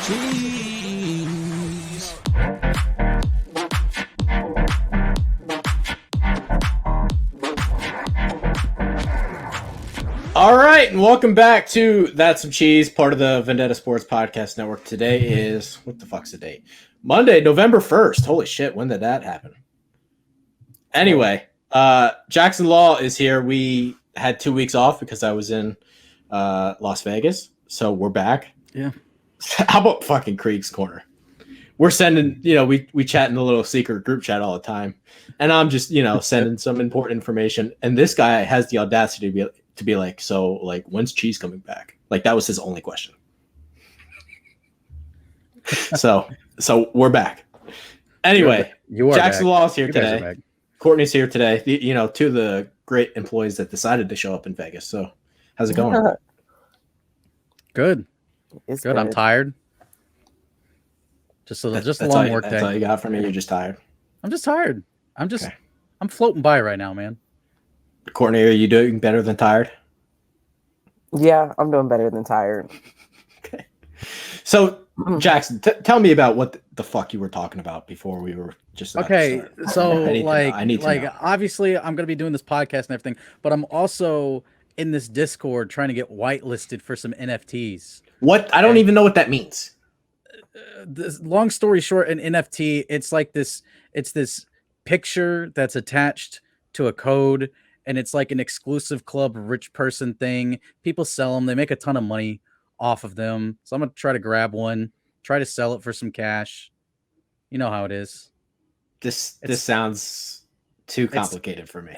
Cheese. All right, and welcome back to That's Some Cheese, part of the Vendetta Sports Podcast Network. Today is, what the fuck's the date? Monday, November 1st. Holy shit, when did that happen? Anyway, Jackson Law is here. We had 2 weeks off because I was in Las Vegas, so we're back. Yeah. How about fucking Krieg's Corner? We're sending, we chat in the little secret group chat all the time, and I'm just, sending some important information, and this guy has the audacity to be like, so, like, when's Cheese coming back? Like, that was his only question. So we're back. Anyway, Jackson Law is here today. Courtney's here today. Two of the great employees that decided to show up in Vegas. So, how's it going? Good. It's good. I'm tired. Just a long work day. That's all you got for me. You're just tired. I'm just tired. I'm floating by right now, man. Courtney, are you doing better than tired? Yeah, I'm doing better than tired. Okay. So, Jackson, tell me about what the fuck you were talking about before we were just okay. So, I need to know. Obviously, I'm going to be doing this podcast and everything, but I'm also in this Discord trying to get whitelisted for some NFTs. What? I don't even know what that means. Long story short, an NFT, it's this picture that's attached to a code, and it's like an exclusive club rich person thing. People sell them. They make a ton of money off of them. So I'm going to try to grab one, try to sell it for some cash. You know how it is. This sounds too complicated for me.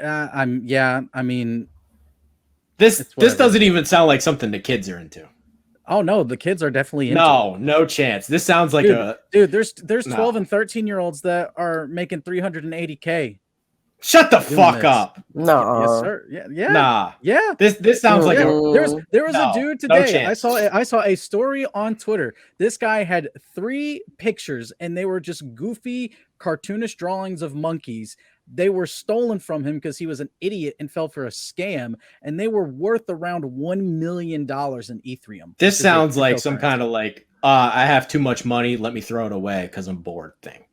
This doesn't even sound like something the kids are into. Oh no, the kids are definitely into it. No chance. This sounds like there's 12 and 13-year-olds that are making $380K. Shut the fuck up. No. Yes, sir. Yeah. Nah. Yeah. This sounds like there was a dude today. No, I saw a story on Twitter. This guy had 3 pictures, and they were just goofy cartoonish drawings of monkeys. They were stolen from him because he was an idiot and fell for a scam, and they were worth around $1 million in Ethereum. This sounds like some kind of like, I have too much money, let me throw it away because I'm bored thing.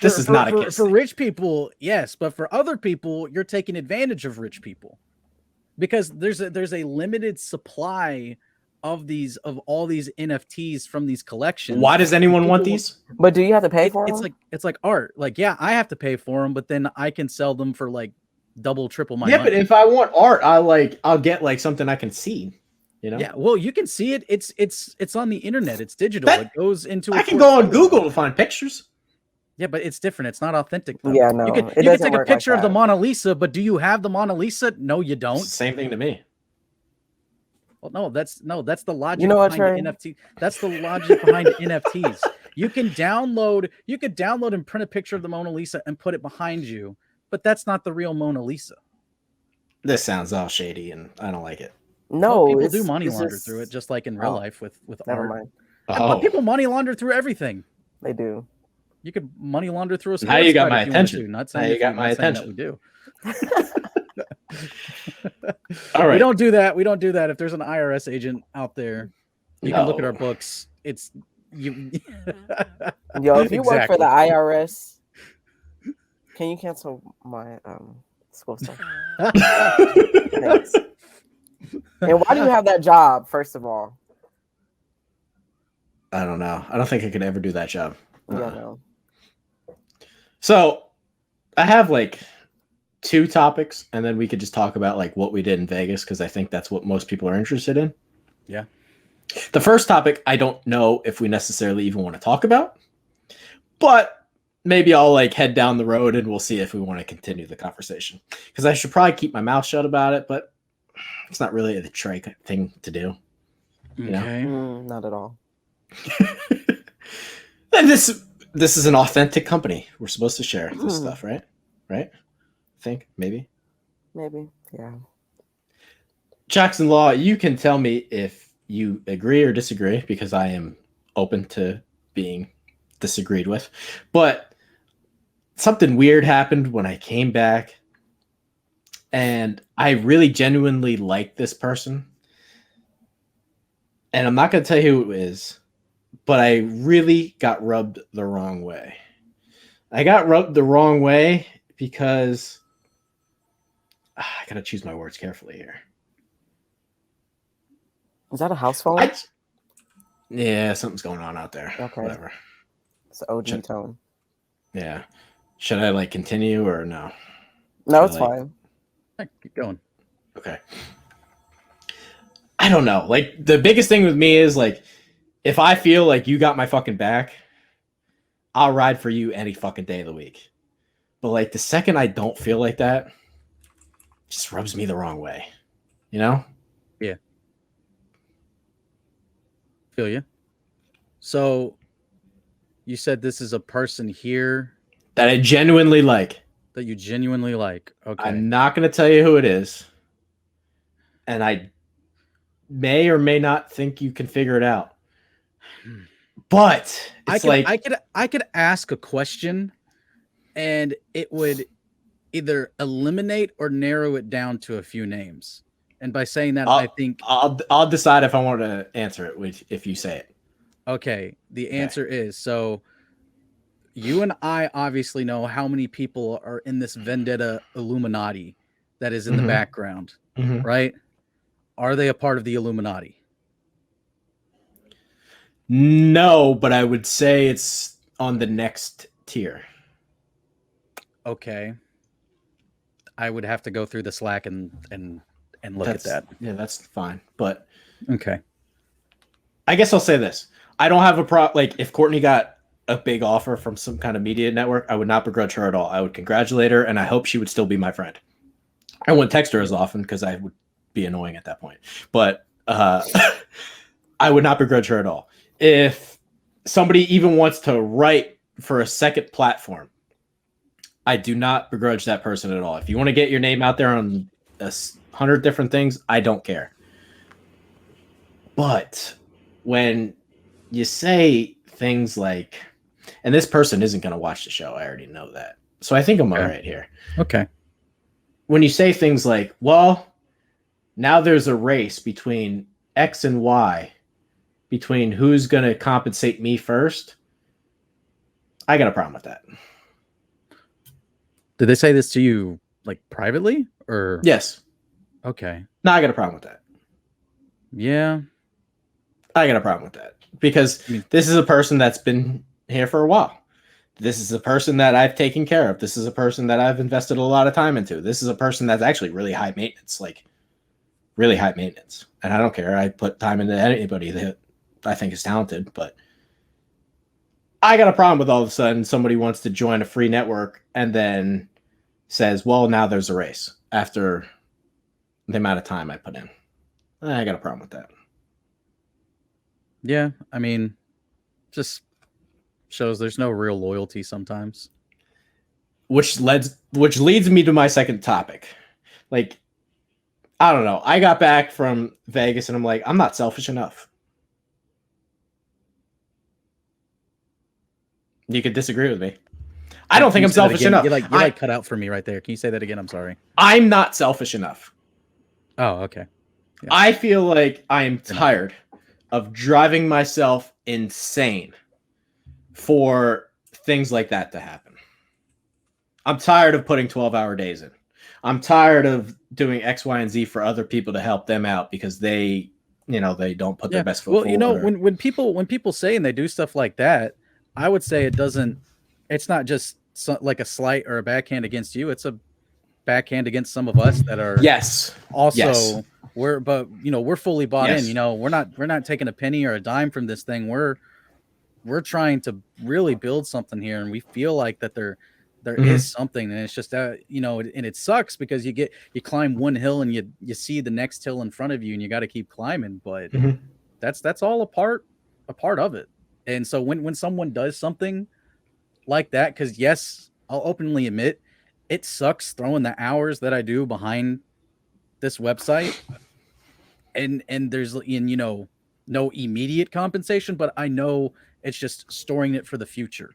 This is not a case for rich people, yes, but for other people, you're taking advantage of rich people because there's a limited supply of all these NFTs from these collections. Why does anyone want these? But do you have to pay for them? It's like art. Like, yeah, I have to pay for them, but then I can sell them for like double, triple my money. But if I want art, I'll get like something I can see. Yeah, well, you can see it. It's on the internet. It's digital. It goes into. I can go on Google to find pictures. Yeah, but it's different. It's not authentic, though. Yeah, no. You can take a picture of the Mona Lisa, but do you have the Mona Lisa? No, you don't. It's the same thing to me. Well, no, that's the logic behind NFT. That's the logic behind NFTs. You can download and print a picture of the Mona Lisa and put it behind you, but that's not the real Mona Lisa. This sounds all shady, and I don't like it. No, people do money launder through it, just like in real life with never art. mind. People money launder through everything. They do. You could money launder through a sports Now you got my card if attention. Not saying you got my attention. We do. All right. We don't do that. We don't do that. If there's an IRS agent out there, you can look at our books. It's you. Yo, if you work for the IRS, can you cancel my school stuff? Thanks. And why do you have that job, first of all? I don't know. I don't think I could ever do that job. Yeah, no. So I have like 2 topics, and then we could just talk about like what we did in Vegas, because I think that's what most people are interested in. Yeah. The first topic, I don't know if we necessarily even want to talk about, but maybe I'll like head down the road and we'll see if we want to continue the conversation, because I should probably keep my mouth shut about it, but it's not really the Trey thing to do. You know? Not at all. And this is an authentic company. We're supposed to share this stuff, right? Right? I think maybe. Yeah. Jackson Law, you can tell me if you agree or disagree, because I am open to being disagreed with. But something weird happened when I came back, and I really genuinely like this person. And I'm not going to tell you who it is, but I really got rubbed the wrong way. I got rubbed the wrong way because I gotta choose my words carefully here. Is that a house phone? Yeah, something's going on out there. Okay. Whatever. It's an OG tone. Yeah. Should I like continue or no? No, it's fine. Keep going. Okay. I don't know. Like the biggest thing with me is like if I feel like you got my fucking back, I'll ride for you any fucking day of the week. But like the second I don't feel like that, it just rubs me the wrong way. You know? Yeah. Feel you. So you said this is a person here that I genuinely like. That you genuinely like. Okay. I'm not going to tell you who it is. And I may or may not think you can figure it out. But it's I could ask a question and it would either eliminate or narrow it down to a few names. And by saying that, I think I'll decide if I want to answer it if you say it. Okay. The answer is, so you and I obviously know how many people are in this Vendetta Illuminati that is in the background, right? Are they a part of the Illuminati? No, but I would say it's on the next tier. Okay. I would have to go through the Slack and look at that. Yeah, that's fine. But okay. I guess I'll say this. I don't have a problem. Like, if Courtney got a big offer from some kind of media network, I would not begrudge her at all. I would congratulate her, and I hope she would still be my friend. I wouldn't text her as often because I would be annoying at that point. But I would not begrudge her at all. If somebody even wants to write for a second platform, I do not begrudge that person at all. If you want to get your name out there on 100 different things, I don't care. But when you say things like, and this person isn't going to watch the show, I already know that. So I think I'm all right here. Okay. When you say things like, well, now there's a race between X and Y, between who's going to compensate me first, I got a problem with that. Did they say this to you like privately or? Yes. Okay. No, I got a problem with that. Yeah. I got a problem with that because this is a person that's been here for a while. This is a person that I've taken care of. This is a person that I've invested a lot of time into. This is a person that's actually really high maintenance, like really high maintenance. And I don't care. I put time into anybody that I think is talented, but I got a problem with all of a sudden somebody wants to join a free network and then says, well, now there's a race after the amount of time I put in. I got a problem with that. Yeah. I mean, just shows there's no real loyalty sometimes. Which leads me to my second topic. Like, I don't know. I got back from Vegas and I'm like, I'm not selfish enough. You could disagree with me. I don't think I'm selfish enough. You like cut out for me right there. Can you say that again? I'm sorry. I'm not selfish enough. Oh, okay. Yeah. I feel like I am tired of driving myself insane for things like that to happen. I'm tired of putting 12-hour days in. I'm tired of doing X, Y, and Z for other people to help them out because they don't put their best foot forward. Well, when people say and they do stuff like that, I would say it's not just like a slight or a backhand against you. It's a backhand against some of us that are we're fully bought in. We're not taking a penny or a dime from this thing. We're trying to really build something here, and we feel like that there is something, and it's just that and it sucks because you climb one hill and you see the next hill in front of you, and you got to keep climbing. But that's all a part of it. And so when someone does something like that, because yes, I'll openly admit it sucks throwing the hours that I do behind this website, and there's no immediate compensation, but I know it's just storing it for the future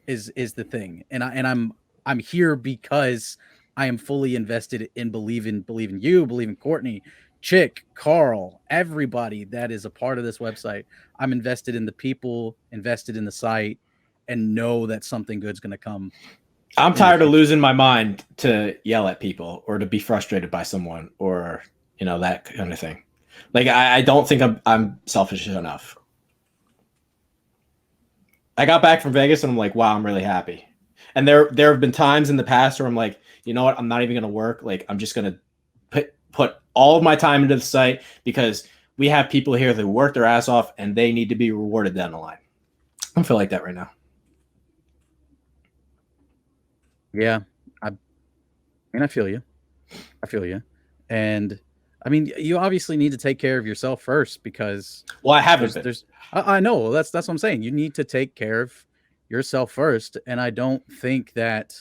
is the thing. And I'm here because I am fully invested in believe in you, believe in Courtney, Chick, Carl, everybody that is a part of this website. I'm invested in the people, invested in the site, and know that something good's going to come. I'm tired of losing my mind to yell at people or to be frustrated by someone or, that kind of thing. Like, I don't think I'm selfish enough. I got back from Vegas and I'm like, wow, I'm really happy. And there have been times in the past where I'm like, you know what? I'm not even going to work. Like, I'm just going to put all of my time into the site because we have people here that work their ass off and they need to be rewarded down the line. I feel like that right now. Yeah. I feel you. And I mean, you obviously need to take care of yourself first because I haven't been. I know that's what I'm saying. You need to take care of yourself first. And I don't think that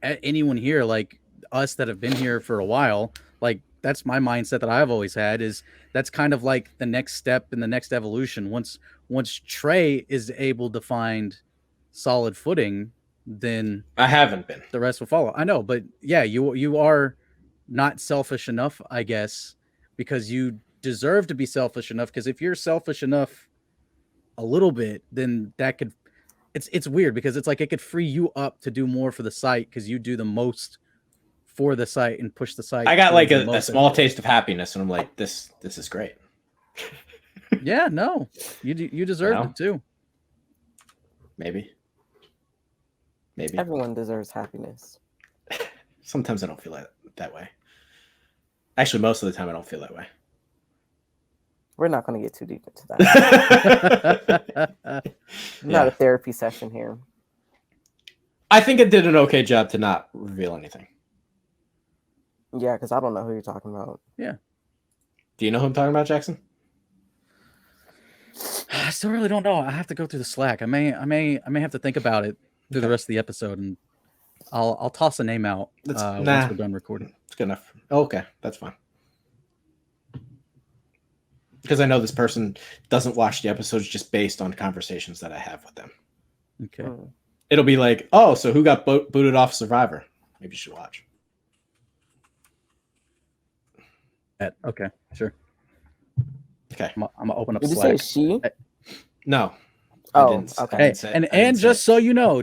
anyone here, like us that have been here for a while, like that's my mindset that I've always had, is that's kind of like the next step in the next evolution. Once Trey is able to find solid footing, then I haven't been. The rest will follow. I know, but yeah, you are not selfish enough, I guess, because you deserve to be selfish enough. Because if you're selfish enough a little bit, then that could, it's weird because it's like it could free you up to do more for the site because you do the most for the site and push the site. I got like a small taste of happiness, and I'm like, this is great. Yeah, no, you deserve it too. Maybe. Everyone deserves happiness. Sometimes I don't feel that way. Actually, most of the time I don't feel that way. We're not going to get too deep into that. Not a therapy session here. I think it did an okay job to not reveal anything. Yeah, because I don't know who you're talking about. Yeah. Do you know who I'm talking about, Jackson? I still really don't know. I have to go through the Slack. I may have to think about it through the rest of the episode, and I'll toss a name out once we're done recording. It's good enough. Oh, okay, that's fine. Because I know this person doesn't watch the episodes just based on conversations that I have with them. Okay. It'll be like, oh, so who got booted off Survivor? Maybe you should watch. Okay, sure. Okay. I'm gonna open up Did Slack. you say she? No. Oh, okay. And just so you know,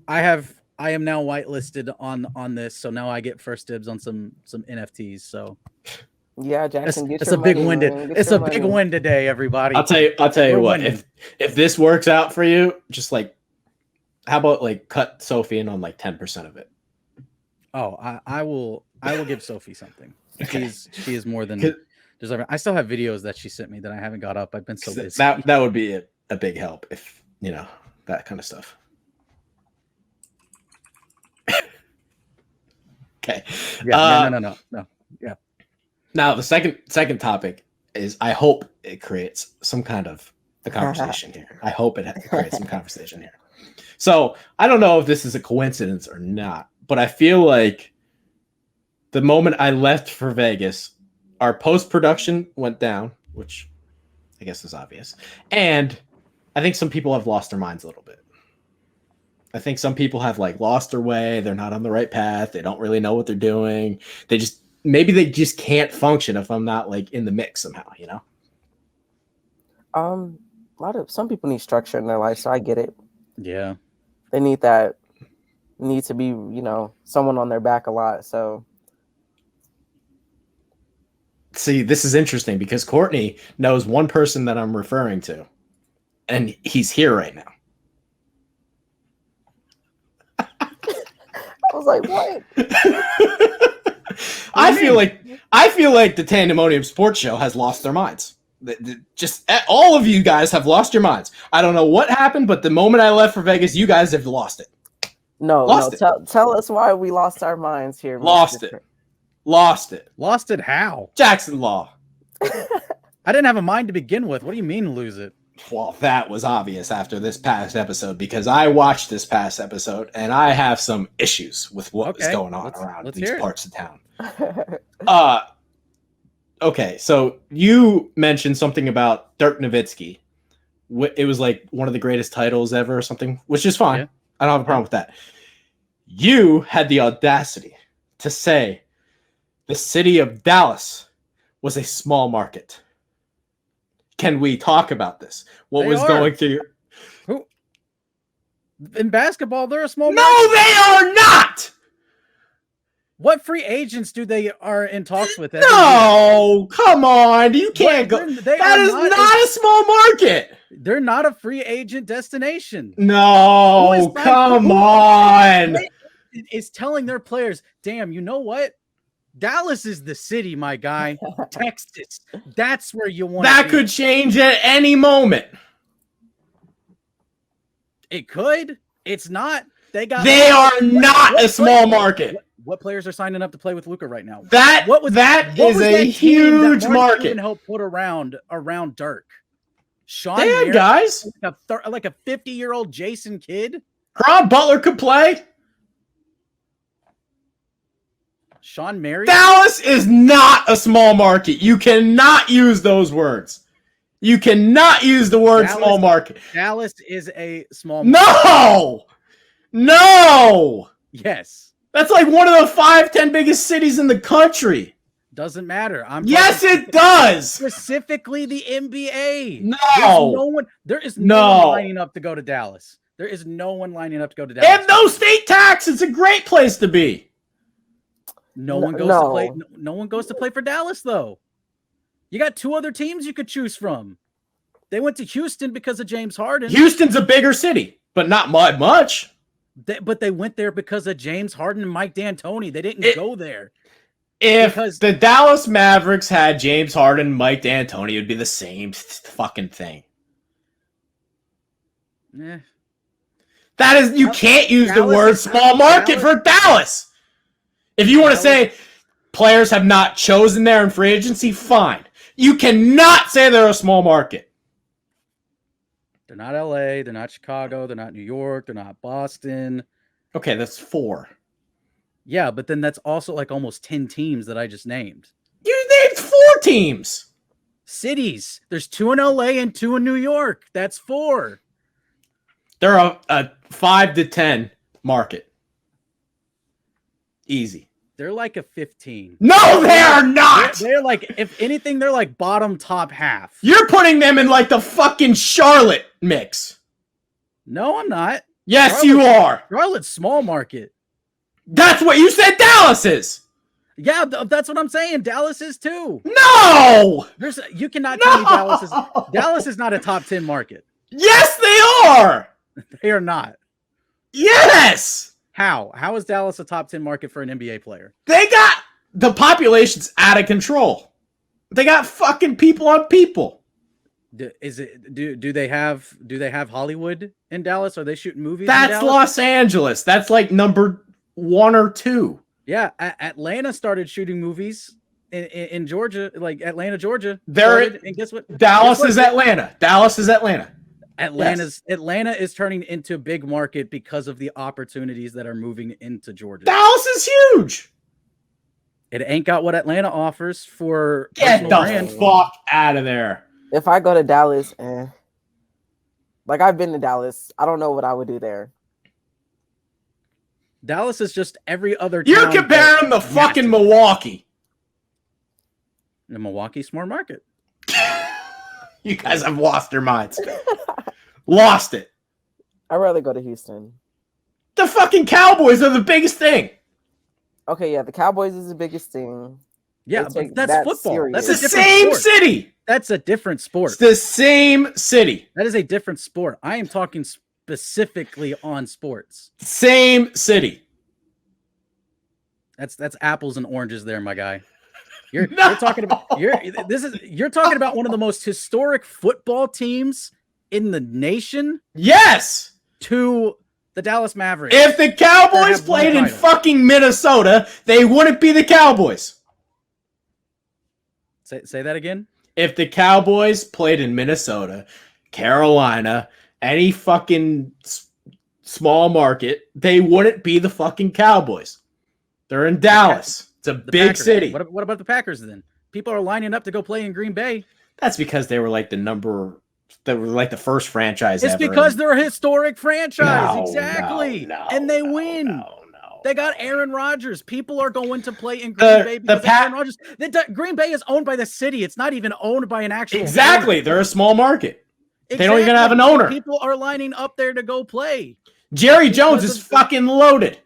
I am now whitelisted on this, so now I get first dibs on some NFTs. So yeah, Jackson, it's a big win. It's a big win today, everybody. I'll tell you what. Winning. If this works out for you, just like, how about like cut Sophie in on like 10% of it? Oh, I will give Sophie something. Okay. She is more than deserving. I still have videos that she sent me that I haven't got up. I've been so busy. That would be a big help if that kind of stuff. Okay. Yeah. No. Yeah. Now the second topic is I hope it creates some kind of a conversation here. I hope it creates some conversation here. So I don't know if this is a coincidence or not, but I feel like the moment I left for Vegas, our post-production went down, which I guess is obvious. And I think some people have lost their minds a little bit. I think some people have like lost their way. They're not on the right path. They don't really know what they're doing. Maybe they just can't function if I'm not like in the mix somehow, Some people need structure in their life, so I get it. Yeah. They need to be, someone on their back a lot. So see, this is interesting because Courtney knows one person that I'm referring to, and he's here right now. I was like, what? I feel like the Tandemonium Sports Show has lost their minds. Just all of you guys have lost your minds. I don't know what happened, but the moment I left for Vegas, you guys have lost it. Tell us why we lost our minds here. Lost it. How? Jackson Law. I didn't have a mind to begin with. What do you mean lose it? Well, that was obvious after this past episode because I watched this past episode and I have some issues with what was going on around these parts of town. Okay, so you mentioned something about Dirk Nowitzki. It was like one of the greatest titles ever or something, which is fine. Yeah. I don't have a problem with that. You had the audacity to say The city of Dallas was a small market. Can we talk about this? What was going through? Who? In basketball, they're a small market. No, they are not! What free agents are in talks with? No, come on. You can't go. That is not a small market. They're not a free agent destination. No, come on. Is telling their players, damn, you know what? Dallas is the city, my guy. Texas. That's where you want that could change at any moment. It could. It's not. They are not a small market. What players are signing up to play with Luka right now? That is a huge market. Even help put around Dirk. Sean they had guys like a 50-year-old Jason Kidd. Caron Butler could play. Sean Marion. Dallas is not a small market. You cannot use those words. You cannot use the word small market. Dallas is a small market. No. Yes. That's like one of the 5-10 biggest cities in the country. Doesn't matter. Yes, it does. Specifically the NBA. No. There is no one lining up to go to Dallas. There is no one lining up to go to Dallas. They have no state tax. It's a great place to be. No one goes to play. No one goes to play for Dallas, though. You got 2 other teams you could choose from. They went to Houston because of James Harden. Houston's a bigger city, but not much. But they went there because of James Harden and Mike D'Antoni. They didn't go there. If the Dallas Mavericks had James Harden and Mike D'Antoni, it would be the same fucking thing. Yeah. That is, you can't use the word small market for Dallas. If you want to say players have not chosen there in free agency, fine. You cannot say they're a small market. They're not LA. They're not Chicago. They're not New York. They're not Boston. Okay, that's 4. Yeah, but then that's also like almost 10 teams that I just named. You named 4 teams. Cities. There's 2 in LA and 2 in New York. That's 4. They're a 5 to 10 market. Easy. They're like a 15. No, they are not. They're like, if anything, they're like bottom top half. You're putting them in like the fucking Charlotte mix. No, I'm not. Yes, you are. Charlotte's small market. That's what you said Dallas is. Yeah, that's what I'm saying. Dallas is too. No. You cannot tell me Dallas is not a top 10 market. Yes, they are. They are not. Yes. How is Dallas a top 10 market for an NBA player? They got the population's out of control. They got fucking people on people. Do they have Hollywood in Dallas? Are they shooting movies? That's Los Angeles. That's like number 1 or 2. Yeah, Atlanta started shooting movies in Georgia, like Atlanta, Georgia. And guess what? Dallas is Atlanta. Dallas is Atlanta. Atlanta is turning into a big market because of the opportunities that are moving into Georgia. Dallas is huge. It ain't got what Atlanta offers for get the brand. Fuck out of there. If I go to Dallas, like I've been to Dallas, I don't know what I would do there. Dallas is just every other. You're comparing the fucking Milwaukee. The Milwaukee smart market. You guys have lost your minds. Lost it. I'd rather go to Houston. The fucking Cowboys are the biggest thing. Okay, yeah, the Cowboys is the biggest thing. Yeah, but that's football. Serious. That's the same city. That's a different sport. It's the same city. That is a different sport. I am talking specifically on sports. Same city. That's apples and oranges there, my guy. You're talking about you're talking about one of the most historic football teams in the nation. Yes. To the Dallas Mavericks. If the Cowboys played in fucking Minnesota, they wouldn't be the Cowboys. Say that again. If the Cowboys played in Minnesota, Carolina, any fucking small market, they wouldn't be the fucking Cowboys. They're in Dallas. It's a big Packers. city. What about the Packers then? People are lining up to go play in Green Bay. That's because they were like the first franchise it's ever. Because they're a historic franchise. No, exactly. No, and they no, win. No. They got Aaron Rodgers. People are going to play in Green Bay because Aaron Rodgers. Green Bay is owned by the city. It's not even owned by an actual Exactly. owner. They're a small market. Exactly. They don't even have an owner. People are lining up there to go play. Jerry Jones is fucking loaded.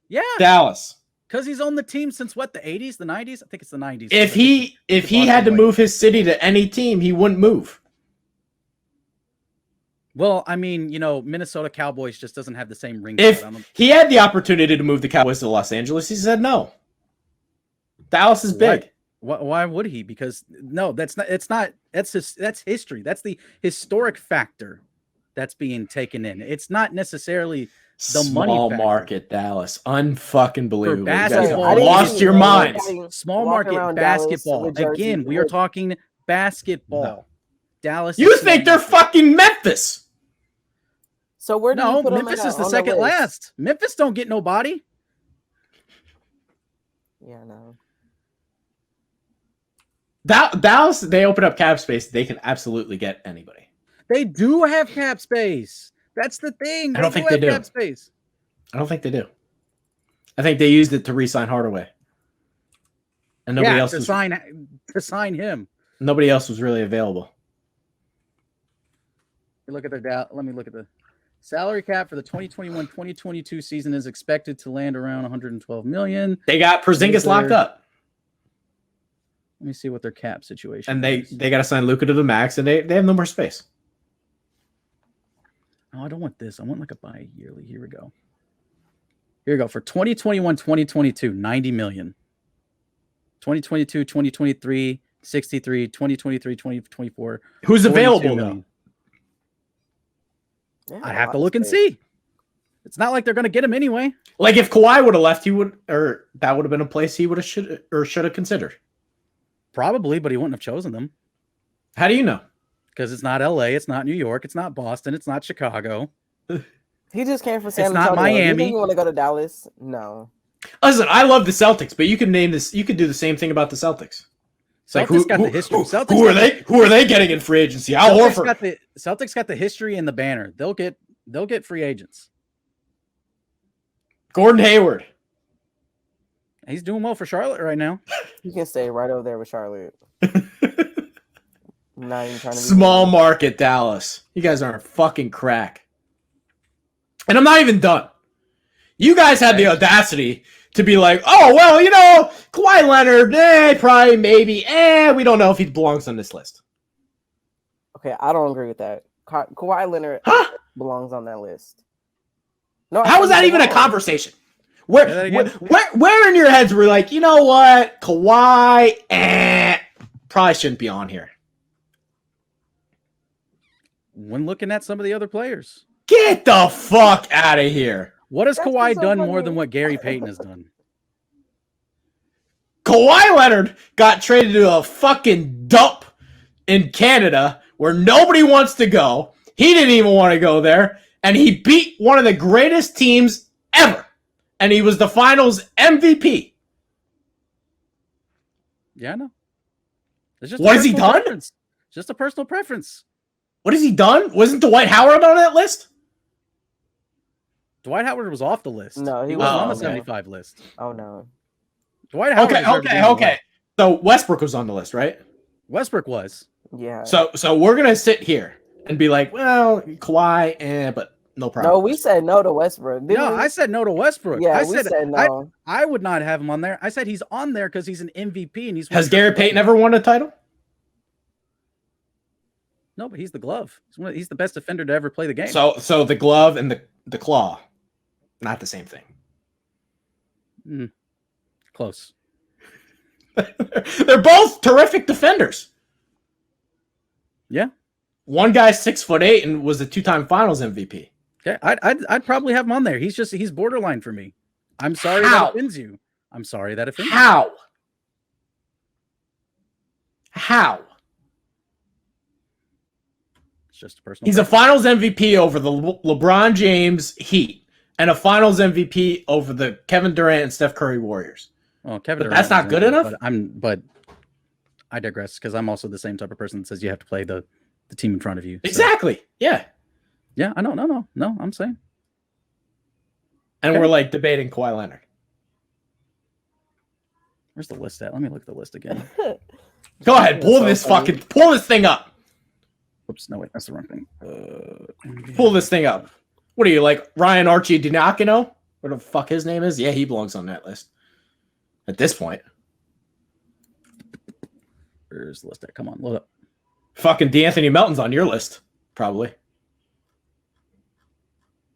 Yeah. Dallas. Because he's on the team since what, the 80s, the 90s? I think it's the 90s. If he had to move his city to any team, he wouldn't move. Well, I mean, Minnesota Cowboys just doesn't have the same ring. If he had the opportunity to move the Cowboys to Los Angeles, he said no. Dallas is big. Why would he? Because no, that's history. That's the historic factor that's being taken in. It's not necessarily the money small factor. Market Dallas. Unfucking believable. You guys Basketball. lost your minds. Small market basketball. Again, we are talking basketball. No. Dallas. You think they're fucking Memphis? So where do you put Memphis is the second last. Memphis don't get nobody. Yeah, no. Dallas, they open up cap space. They can absolutely get anybody. They do have cap space. That's the thing. I don't think they do. Cap space. I don't think they do. I think they used it to re-sign Hardaway, and nobody else to sign him. Nobody else was really available. Let me look at the salary cap for the 2021-2022 season is expected to land around 112 million. They got Porzingis locked up. Let me see what their cap situation and is. they got to sign Luka to the max, and they have no more space. Oh, I don't want this. I want like a bi-yearly. Here we go. For 2021-2022, 90 million. 2022-2023, 63. 2023-2024. Who's available though? Yeah, I'd have to look and see. It's not like they're going to get him anyway. Like if Kawhi would have left, that would have been a place he would have should have considered. Probably, but he wouldn't have chosen them. How do you know? Because it's not LA, it's not New York, it's not Boston, it's not Chicago. He just came from San Antonio. It's not Miami. You think you want to go to Dallas? No. Listen, I love the Celtics, but you can name this. You could do the same thing about the Celtics. It's Celtics got the history. Who are they getting in free agency? Celtics got the history and the banner. They'll get free agents. Gordon Hayward. He's doing well for Charlotte right now. You can stay right over there with Charlotte. Not even trying to small market Dallas. You guys are fucking crack. And I'm not even done. You guys had the audacity to be like, oh, well, Kawhi Leonard, probably, maybe, we don't know if he belongs on this list. Okay, I don't agree with that. Kawhi Leonard belongs on that list. No, how is that even a conversation? Where in your heads were like, you know what, Kawhi, probably shouldn't be on here. When looking at some of the other players. Get the fuck out of here. What has Kawhi done more than what Gary Payton has done? Kawhi Leonard got traded to a fucking dump in Canada where nobody wants to go. He didn't even want to go there. And he beat one of the greatest teams ever. And he was the finals MVP. Yeah, I know. What has he done? Preference. Just a personal preference. What has he done? Wasn't Dwight Howard on that list? Dwight Howard was off the list. No, he was on the 75 list. Oh, no. Dwight Howard. Okay. So Westbrook was on the list, right? Westbrook was. Yeah. So we're going to sit here and be like, well, Kawhi, but no problem. No, we said no to Westbrook. I said no to Westbrook. Yeah, we said no. I would not have him on there. I said he's on there because he's an MVP. And Has Gary Payton ever won a title? No, but he's the glove. He's the best defender to ever play the game. So the glove and the claw, not the same thing. Close. They're both terrific defenders. Yeah. One guy's 6'8" and was a 2-time Finals MVP. Okay, I'd probably have him on there. He's borderline for me. I'm sorry that offends you. I'm sorry that offends you. How? It's just a personal. He's a Finals MVP over the LeBron James Heat and a Finals MVP over the Kevin Durant and Steph Curry Warriors. Well, Kevin Durant. That's not good enough. But I digress because I'm also the same type of person that says you have to play the team in front of you. So. Exactly. Yeah. Yeah, I know. No, I'm saying. And we're like debating Kawhi Leonard. Where's the list at? Let me look at the list again. Go ahead, pull this thing up. Oops, no wait, that's the wrong thing. Pull this thing up. What are you, like Ryan Archie Dinakino? What the fuck his name is? Yeah, he belongs on that list. At this point. Where's the list at? Come on, load up. Fucking D'Anthony Melton's on your list, probably.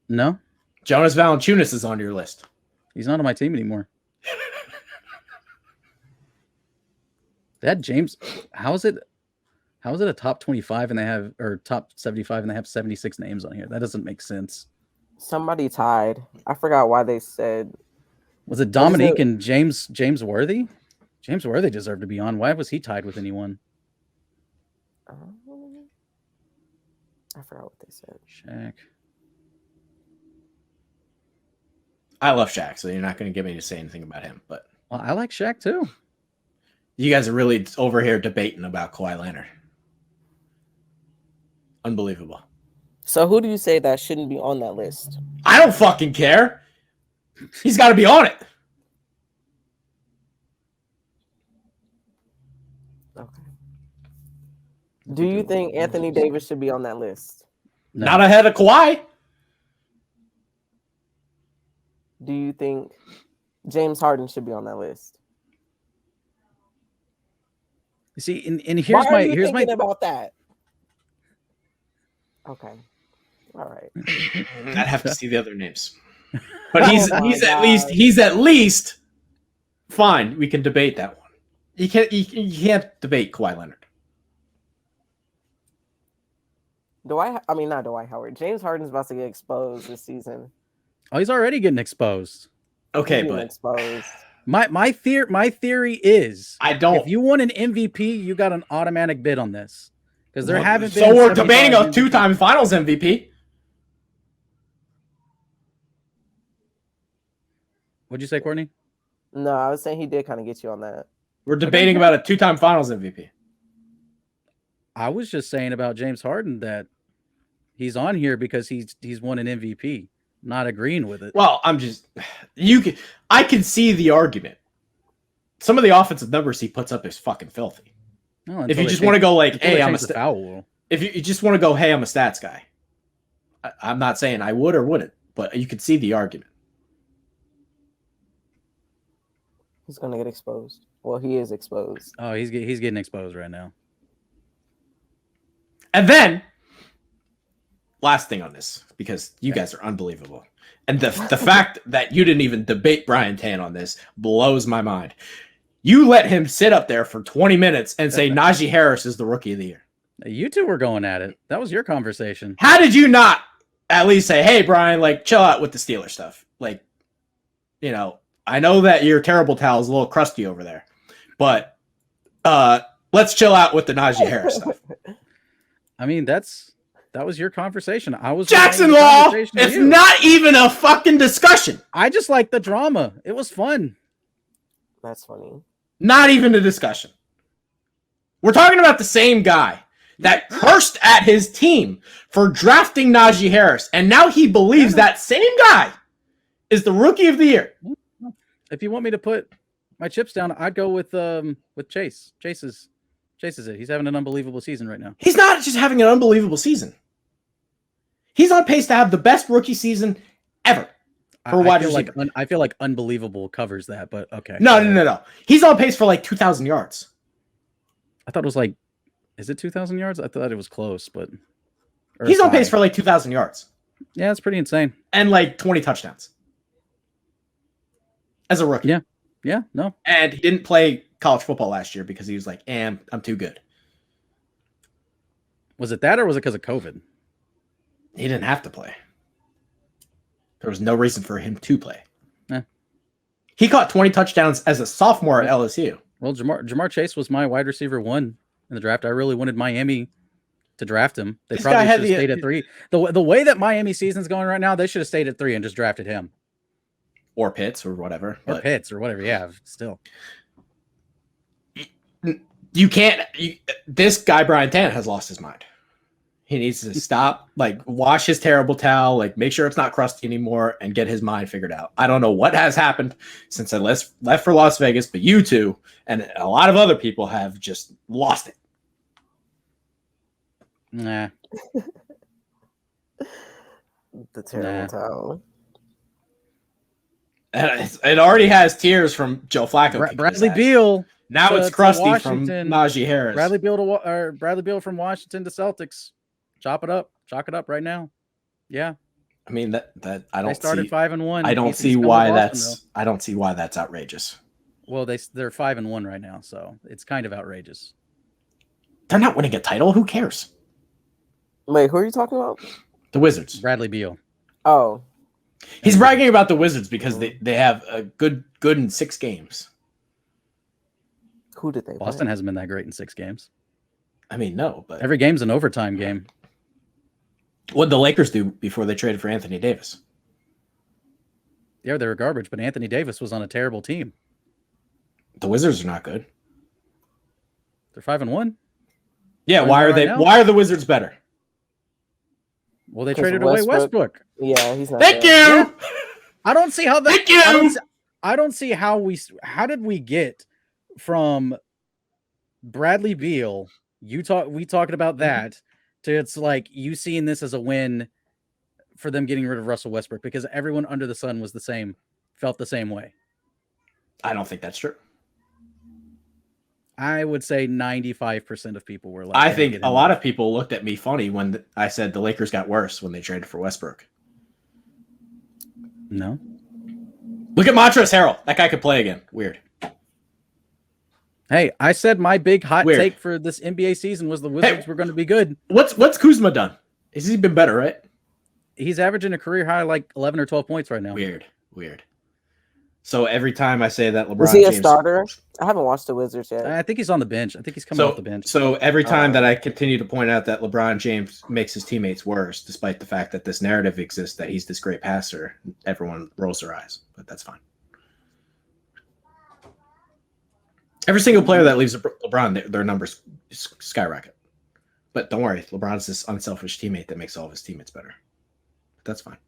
No? Jonas Valanciunas is on your list. He's not on my team anymore. That James, how is it a top 25 and they have, or top 75 and they have 76 names on here? That doesn't make sense. Somebody tied. I forgot why they said. Was it Dominique and James Worthy? James Worthy deserved to be on. Why was he tied with anyone? I forgot what they said. Shaq. I love Shaq, so you're not going to get me to say anything about him. But Well, I like Shaq too. You guys are really over here debating about Kawhi Leonard. Unbelievable. So who do you say that shouldn't be on that list? I don't fucking care. He's got to be on it. Okay. Do you think Anthony Davis should be on that list? No. Not ahead of Kawhi. Do you think James Harden should be on that list? See, and here's Why are you here's thinking my about that. Okay, all right. I'd have to see the other names, but he's at least fine. We can debate that one. You can't debate Kawhi Leonard. Not Dwight Howard. James Harden's about to get exposed this season. Oh, he's already getting exposed. Okay, He's getting but exposed. My theory is I don't. If you won an MVP, you got an automatic bid on this because there haven't been. So we're debating a 75 two-time Finals MVP. What'd you say, Courtney? No, I was saying he did kind of get you on that. We're debating about a two-time Finals MVP. I was just saying about James Harden that he's on here because he's won an MVP. Not agreeing with it. Well, I can see the argument. Some of the offensive numbers he puts up is fucking filthy. No, If you just want to go like, hey, I'm a foul rule. If you just want to go, hey, I'm a stats guy. I'm not saying I would or wouldn't, but you could see the argument. He's gonna get exposed. Well, he is exposed. Oh, he's getting exposed right now. And then, last thing on this, because you guys are unbelievable. And the fact that you didn't even debate Brian Tan on this blows my mind. You let him sit up there for 20 minutes and say Najee Harris is the rookie of the year. You two were going at it. That was your conversation. How did you not at least say, hey, Brian, like, chill out with the Steelers stuff? Like, you know, I know that your terrible towel is a little crusty over there, but let's chill out with the Najee Harris stuff. I mean, that was your conversation. I was Jackson Law. It's not even a fucking discussion. I just like the drama. It was fun. That's funny. Not even a discussion. We're talking about the same guy that cursed at his team for drafting Najee Harris, and now he believes that same guy is the rookie of the year. If you want me to put my chips down, I'd go with Chase. Chase is it. He's having an unbelievable season right now. He's not just having an unbelievable season. He's on pace to have the best rookie season ever for wide receiver. I feel like unbelievable covers that, but okay. No. He's on pace for like 2,000 yards. I thought it was like, is it 2,000 yards? I thought it was close, but he's on pace for like 2,000 yards. Yeah, it's pretty insane. And like 20 touchdowns as a rookie. Yeah, no. And he didn't play college football last year because he was like, I'm too good. Was it that or was it because of COVID? He didn't have to play. There was no reason for him to play. Yeah. He caught 20 touchdowns as a sophomore at LSU. Well, Jamar Chase was my wide receiver 1 in the draft. I really wanted Miami to draft him. They probably should have stayed at 3. The way that Miami season's going right now, they should have stayed at 3 and just drafted him. Or Pitts or whatever. Or Pitts or whatever, yeah, still. You can't... this guy, Brian Tan, has lost his mind. He needs to stop, like, wash his terrible towel, like, make sure it's not crusty anymore, and get his mind figured out. I don't know what has happened since I left for Las Vegas, but you two and a lot of other people have just lost it. Nah. The terrible towel. And it already has tears from Joe Flacco. Bradley Beal. Now it's crusty from Najee Harris. Bradley Beal from Washington to Celtics. Chalk it up right now. Yeah. I mean that I don't. They started 5-1. I don't see why that's outrageous. Well, they're 5-1 right now, so it's kind of outrageous. They're not winning a title. Who cares? Wait, who are you talking about? The Wizards. Bradley Beal. Oh. He's bragging about the Wizards because they have a good in 6 games. Who did they Boston play? hasn't been that great in 6 games. I mean, no, but every game's an overtime game. What did the Lakers do before they traded for Anthony Davis? Yeah, they were garbage, but Anthony Davis was on a terrible team. The Wizards are not good. They're 5-1. Yeah, why are they? Now? Why are the Wizards better? Well, they traded away Westbrook. Yeah, he's not. Thank you. Yeah. I don't see how that. Thank you. I don't see how did we get from Bradley Beal? We talking about that to it's like you seeing this as a win for them getting rid of Russell Westbrook because everyone under the sun felt the same way. I don't think that's true. I would say 95% of people were like, I think a lot of people looked at me funny when I said the Lakers got worse when they traded for Westbrook. No. Look at Montrezl Harrell. That guy could play again. Weird. Hey, I said my big hot take for this NBA season was the Wizards were going to be good. What's Kuzma done? Has he been better, right? He's averaging a career high like 11 or 12 points right now. Weird. So every time I say that LeBron is he a starter? I haven't watched the Wizards yet. I think he's on the bench. I think he's coming off the bench. So every time that I continue to point out that LeBron James makes his teammates worse, despite the fact that this narrative exists that he's this great passer, everyone rolls their eyes. But that's fine. Every single player that leaves LeBron, their numbers skyrocket. But don't worry, LeBron's this unselfish teammate that makes all of his teammates better. But that's fine.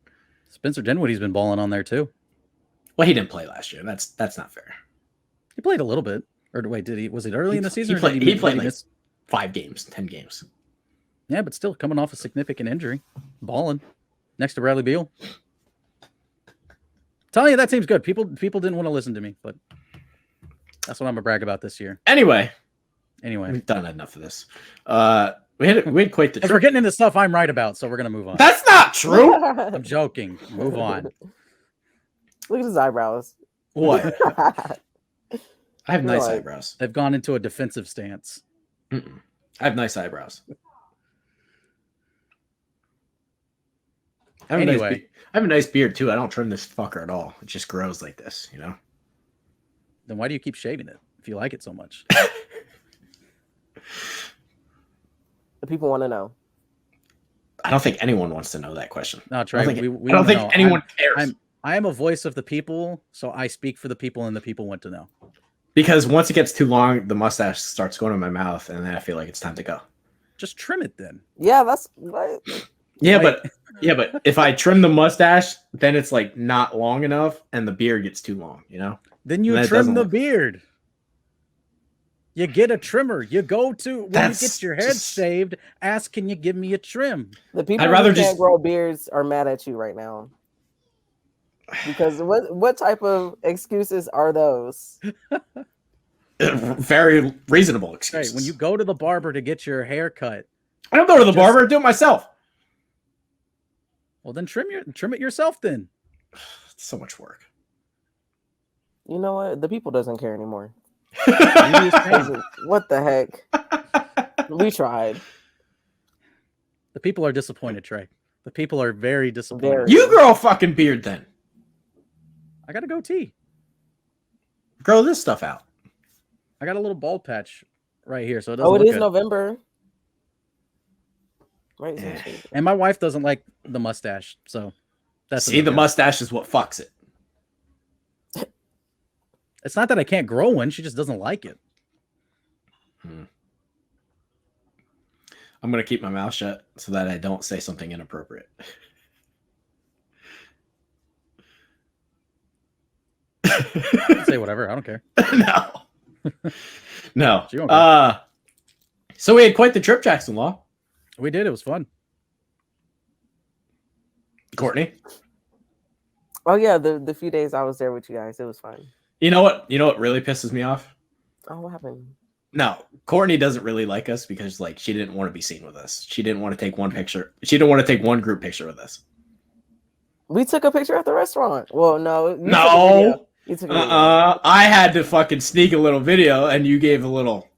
Spencer Dinwiddie's been balling on there too. Well, he didn't play last year. That's not fair. He played a little bit. Or wait, did he? Was it early in the season? He played like 5 games, 10 games. Yeah, but still coming off a significant injury, balling next to Bradley Beal. Telling you that seems good. People didn't want to listen to me, but that's what I'm gonna brag about this year. Anyway, we've done enough of this. We had quite the. We're getting into stuff I'm right about, so we're gonna move on. That's not true. I'm joking. Move on. Look at his eyebrows. What? I have nice eyebrows. They've gone into a defensive stance. I have nice eyebrows. I have a nice beard too. I don't trim this fucker at all. It just grows like this, you know? Then why do you keep shaving it if you like it so much? The people want to know. I don't think anyone wants to know that question. No, Trey. I don't think anyone cares. I am a voice of the people, so I speak for the people, and the people want to know. Because once it gets too long, the mustache starts going in my mouth, and then I feel like it's time to go. Just trim it then. Yeah, that's right. Yeah, but if I trim the mustache, then it's like not long enough, and the beard gets too long. You know. Then you trim the beard. You get a trimmer. You go to when you get your head shaved. Ask, can you give me a trim? The people who can't grow beards are mad at you right now. Because what type of excuses are those? Very reasonable excuses. Right, when you go to the barber to get your hair cut, I don't go to the barber. Do it myself. Well, then trim it yourself. Then it's so much work. You know what? The people doesn't care anymore. What the heck? We tried. The people are disappointed, Trey. The people are very disappointed. You grow a fucking beard then. I got a goatee. Grow this stuff out. I got a little bald patch right here, so it doesn't. Oh, it is good. November. Right. Yeah. And my wife doesn't like the mustache, so that's the mustache is what fucks it. It's not that I can't grow one; she just doesn't like it. I'm gonna keep my mouth shut so that I don't say something inappropriate. Say whatever. I don't care. No. So we had quite the trip, Jackson Law. We did. It was fun. Courtney. Oh yeah, the few days I was there with you guys, it was fun. You know what? You know what really pisses me off? Oh, what happened? No, Courtney doesn't really like us because like she didn't want to be seen with us. She didn't want to take one picture. She didn't want to take one group picture with us. We took a picture at the restaurant. Well, no. No. You took a video. I had to fucking sneak a little video, and you gave a little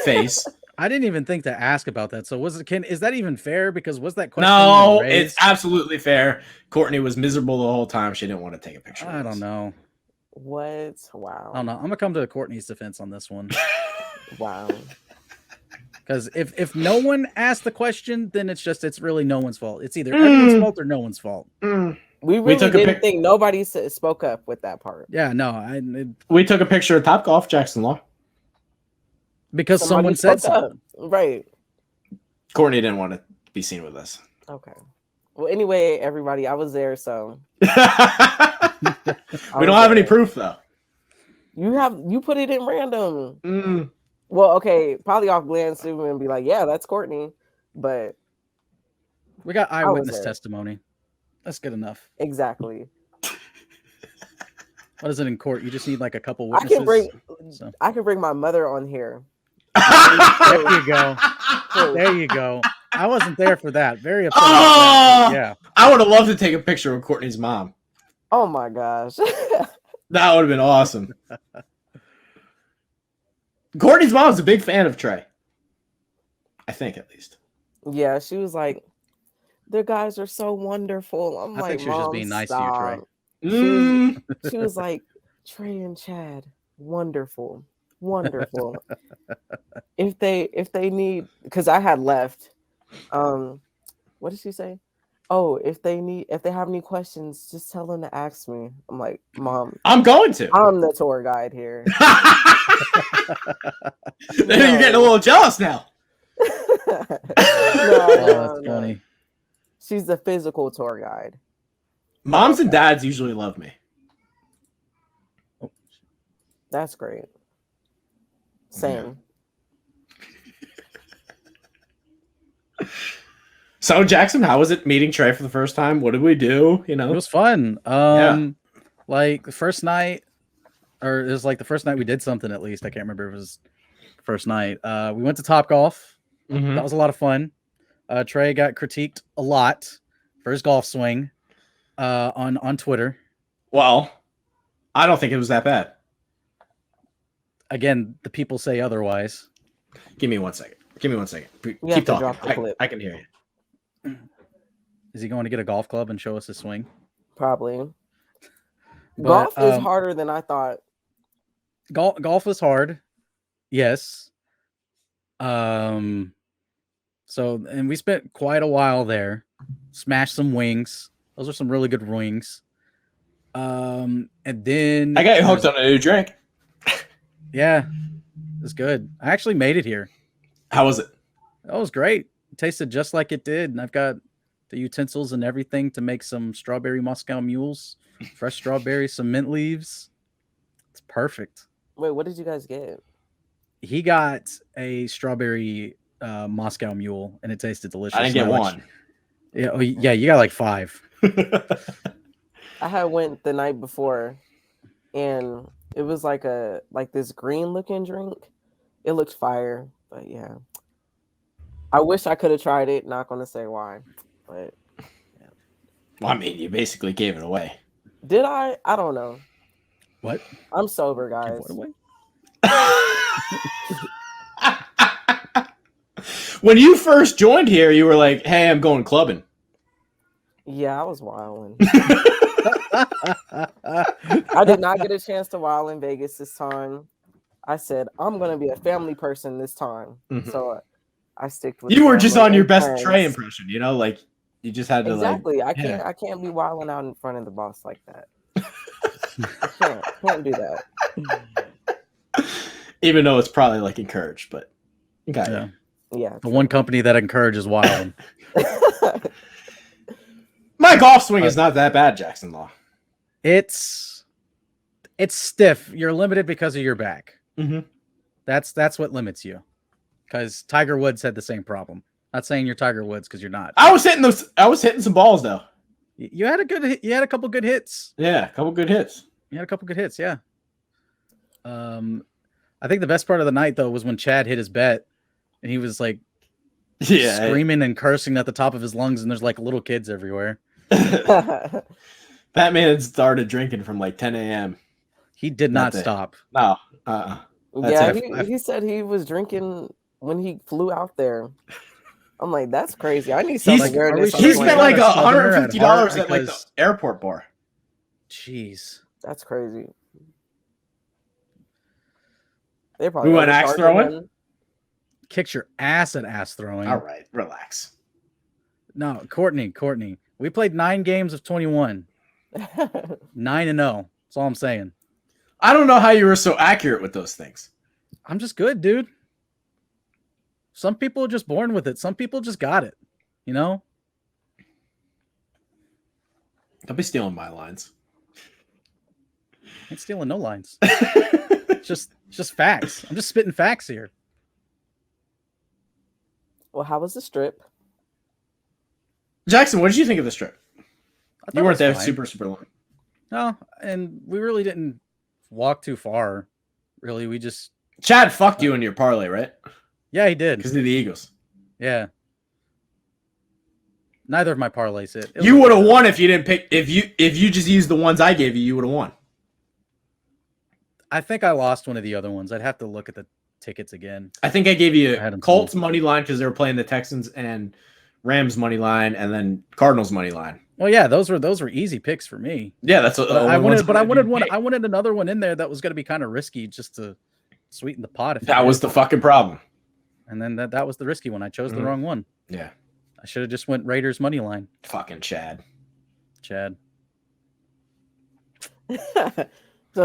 face. I didn't even think to ask about that. So is that even fair? Because was that question? No, it's absolutely fair. Courtney was miserable the whole time. She didn't want to take a picture. I don't know. What? Wow. I don't know. I'm gonna come to Courtney's defense on this one. Wow. Because if no one asked the question, then it's really no one's fault. It's either everyone's fault or no one's fault. We really didn't think nobody spoke up with that part. Yeah, no. We took a picture of Topgolf, Jackson Law. Because someone said something. Right. Courtney didn't want to be seen with us. Okay. Well, anyway, everybody, I was there, so. We don't have any proof, though. You put it in random. Well, okay, probably off glance and be like, yeah, that's Courtney. But. We got eyewitness testimony. That's good enough. Exactly. What is it in court? You just need like a couple witnesses. I can bring my mother on here. There you go. There you go. I wasn't there for that. Very upset. Yeah. I would have loved to take a picture of Courtney's mom. Oh my gosh. That would have been awesome. Courtney's mom's a big fan of Trey. I think, at least. Yeah, she was like, "Their guys are so wonderful." I think she was just being nice to you, Trey. She was like, Trey and Chad, wonderful. if they need, because I had left. What did she say? Oh, if they have any questions, just tell them to ask me. I'm like, Mom, I'm going to. I'm the tour guide here. You're getting a little jealous now. That's funny. She's the physical tour guide. Moms and dads usually love me. That's great. Same. So Jackson, how was it meeting Trey for the first time? What did we do? You know, it was fun. Like the first night, or it was like the first night we did something. At least I can't remember if it was the first night. We went to Topgolf. That was a lot of fun. Trey got critiqued a lot for his golf swing on Twitter. Well, I don't think it was that bad. Again, the people say otherwise. Give me 1 second. Keep talking. I can hear you. Is he going to get a golf club and show us his swing? Probably. Golf is harder than I thought. Golf is hard. Yes. So, and we spent quite a while there. Smashed some wings. Those are some really good wings. And then I got you hooked on a new drink. Yeah, it's good. I actually made it here. How was it? That was great. It tasted just like it did. And I've got the utensils and everything to make some strawberry Moscow mules, fresh strawberries, some mint leaves. It's perfect. Wait, what did you guys get? He got a strawberry Moscow mule, and it tasted delicious. I didn't get one. Yeah, you got like 5. I had went the night before, and it was like this green looking drink. It looked fire, but yeah. I wish I could have tried it. Not gonna say why, but yeah. Well, I mean, you basically gave it away. Did I? I don't know. What? I'm sober, guys. When you first joined here, you were like, "Hey, I'm going clubbing." Yeah, I was wilding. I did not get a chance to wild in Vegas this time. I said I'm gonna be a family person this time, so I stick with. You were just on your best Trey impression, you know, like you just had to exactly. I can't be wilding out in front of the boss like that. I can't do that. Even though it's probably like encouraged, but okay. Yeah. The one company that encourages wilding. My golf swing is not that bad, Jackson Law. It's stiff. You're limited because of your back. Mm-hmm. That's what limits you. Because Tiger Woods had the same problem. Not saying you're Tiger Woods because you're not. I was hitting some balls though. You had a couple good hits. Yeah, a couple good hits. You had a couple good hits, yeah. I think the best part of the night though was when Chad hit his bet and he was like screaming and cursing at the top of his lungs, and there's like little kids everywhere. That man had started drinking from like 10 a.m. He did not stop. No. Yeah, he said he was drinking when he flew out there. I'm like, that's crazy. I need some awareness. He spent like $150 at like the airport bar. Jeez. That's crazy. We went axe throwing? Kicked your ass at ass throwing. All right, relax. No, Courtney. We played 9 games of 21. 9-0. That's all I'm saying. I don't know how you were so accurate with those things. I'm just good, dude. Some people are just born with it. Some people just got it. You know? Don't be stealing my lines. I ain't stealing no lines. It's just facts. I'm just spitting facts here. Well, how was the strip? Jackson, what did you think of the strip? You weren't there fine. super long. No, and we really didn't walk too far. Really, we just... Chad fucked you in your parlay, right? Yeah, he did. Because of the Eagles. Yeah. Neither of my parlays hit. You would have won if you didn't pick... If you just used the ones I gave you, you would have won. I think I lost one of the other ones. I'd have to look at the tickets again. I think I gave you Colts money line because they were playing the Texans, and Rams money line, and then Cardinals money line. Well, yeah, those were easy picks for me. Yeah, that's what I wanted another one in there that was going to be kind of risky just to sweeten the pot. That was the fucking problem. And then that was the risky one. I chose the wrong one. Yeah, I should have just went Raiders money line. Fucking Chad. So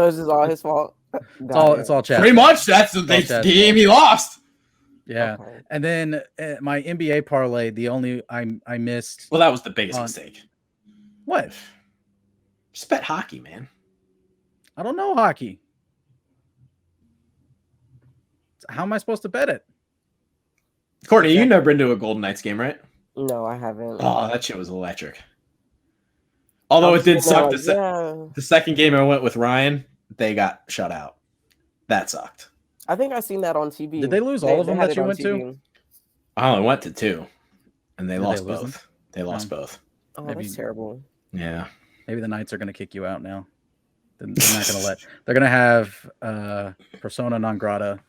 is this all his fault? It's all Chad. Pretty much. That's the game he lost. Yeah, okay. And then my NBA parlay, the only I missed. Well, that was the biggest mistake. What? Just bet hockey, man. I don't know hockey. How am I supposed to bet it? Courtney, you never been to a Golden Knights game, right? No, I haven't. Oh, that shit was electric. Although it did suck. The second game I went with Ryan, they got shut out. That sucked. I think I seen that on TV. Did they lose all of them that you went to? I only went to 2, and they lost both. They lost both. Oh, that's terrible. Yeah. Maybe the Knights are going to kick you out now. They're not going to let. They're going to have persona non grata,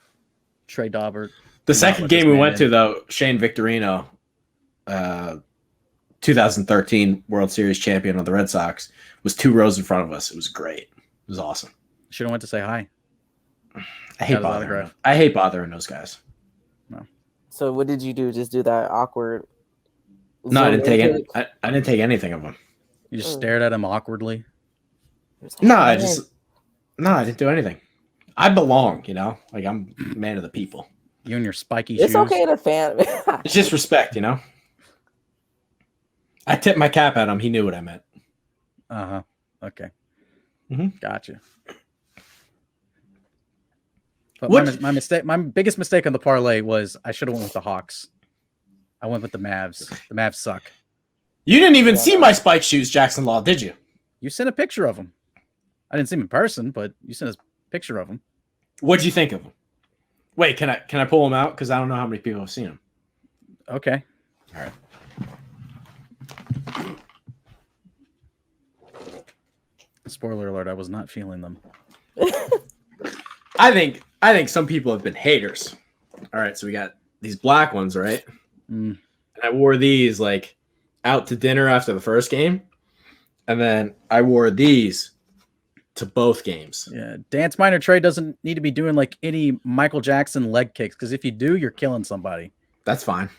Trey Daubert. The second game we went to, though, Shane Victorino, 2013 World Series champion of the Red Sox, was 2 rows in front of us. It was great. It was awesome. Should have went to say hi. I hate bothering those guys. No. So what did you do? Just do that awkward? No, I didn't take any. I didn't take anything of them. You just stared at him awkwardly. No, I didn't do anything. I belong, you know. Like I'm a man of the people. You and your spiky shoes. It's okay to fan. It's just respect, you know. I tipped my cap at him. He knew what I meant. Okay. Mm-hmm. Gotcha. But my biggest mistake on the parlay was I should have went with the Hawks. I went with the Mavs. The Mavs suck. You didn't even see my spike shoes, Jackson Law, did you? You sent a picture of them. I didn't see them in person, but you sent a picture of them. What'd you think of them? Wait, can I pull them out? Because I don't know how many people have seen them. Okay. All right. Spoiler alert, I was not feeling them. I think some people have been haters. All right, so we got these black ones, right? And I wore these like out to dinner after the first game, and then I wore these to both games. Yeah, Dance Minor Trey doesn't need to be doing like any Michael Jackson leg kicks, because if you do, you're killing somebody. That's fine.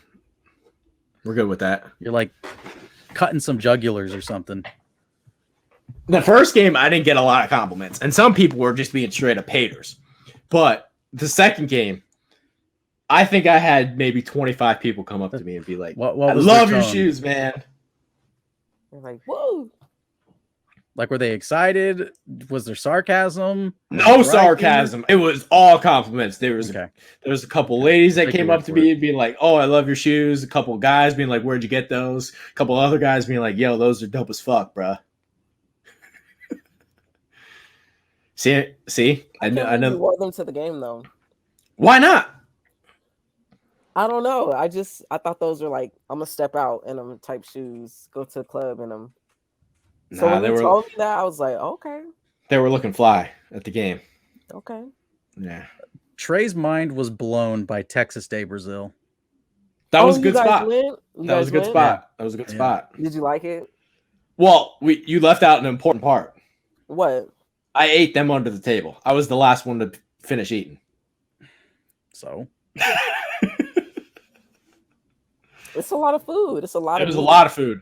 We're good with that. You're like cutting some jugulars or something. The first game, I didn't get a lot of compliments, and some people were just being straight up haters. But the second game, I think I had maybe 25 people come up to me and be like, what I was love their your tone? shoes, man. They're like, whoa. Like, were they excited? Was there sarcasm? Was No it griping? sarcasm. It was all compliments. There was Okay. a couple ladies that Take your came word up to for me and being like, "Oh, I love your shoes." A couple guys being like, "Where'd you get those?" A couple other guys being like, "Yo, those are dope as fuck, bruh." See, I can't believe you wore them to the game though. Why not? I don't know. I thought those were like, I'm gonna step out in them type shoes, go to the club in them. So when you told me that, I was like, okay. They were looking fly at the game. Okay. Yeah. Trey's mind was blown by Texas Day Brazil. That was a good spot. That was a good spot. That was a good spot. Did you like it? Well, you left out an important part. What? I ate them under the table. I was the last one to finish eating. So it's a lot of food. It's a lot. It was a lot of food.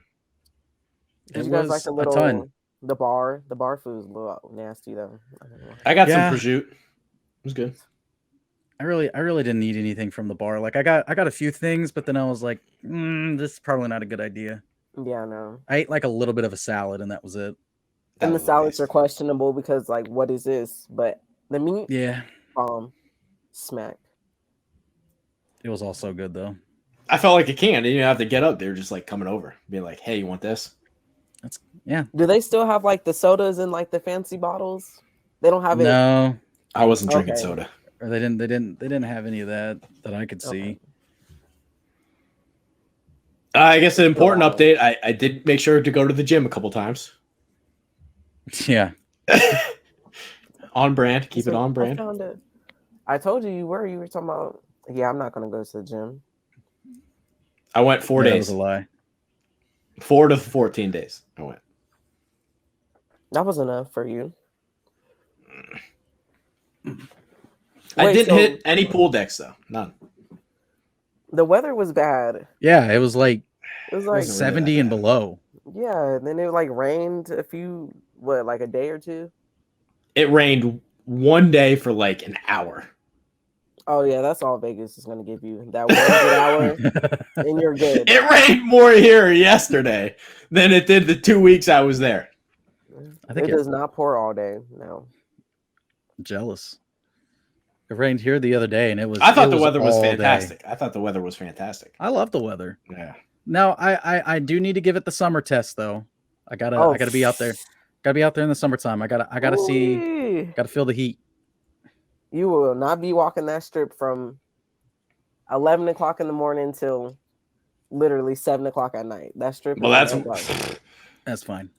Did you guys like the little the bar? The bar food was a little nasty though. I got some prosciutto. It was good. I really didn't eat anything from the bar. Like I got a few things, but then I was like, this is probably not a good idea. Yeah, no. I ate like a little bit of a salad, and that was it. And the salads are questionable because, like, what is this? But the meat, smack. It was all so good though. I felt like a king. I didn't even have to get up. They were just like coming over, being like, "Hey, you want this?" Do they still have like the sodas in like the fancy bottles? They don't have it. No, I wasn't drinking soda. Or they didn't have any of that I could see. I guess an important update. I did make sure to go to the gym a couple times. Yeah. On brand. Keep it on brand. I told you were. You were talking about. Yeah, I'm not gonna go to the gym. I went 4 days. That was a lie. 4 to 14 days. I went. That was enough for you. I didn't hit any pool decks though. None. The weather was bad. Yeah, it was like 70 really and below. Yeah, and then it like rained a day or two. It rained one day for like an hour. Oh yeah, that's all Vegas is gonna give you. That 1 good hour, and you're good. It rained more here yesterday than it did the 2 weeks I was there. I think it does not pour all day. No. Jealous. It rained here the other day, and it was. I thought the weather was fantastic. Day. I thought the weather was fantastic. I love the weather. Yeah. Now I do need to give it the summer test though. I gotta be out there. Gotta be out there in the summertime. I gotta see. Gotta feel the heat. You will not be walking that strip from 11 o'clock in the morning till literally 7 o'clock at night. That strip. Well, that's fine.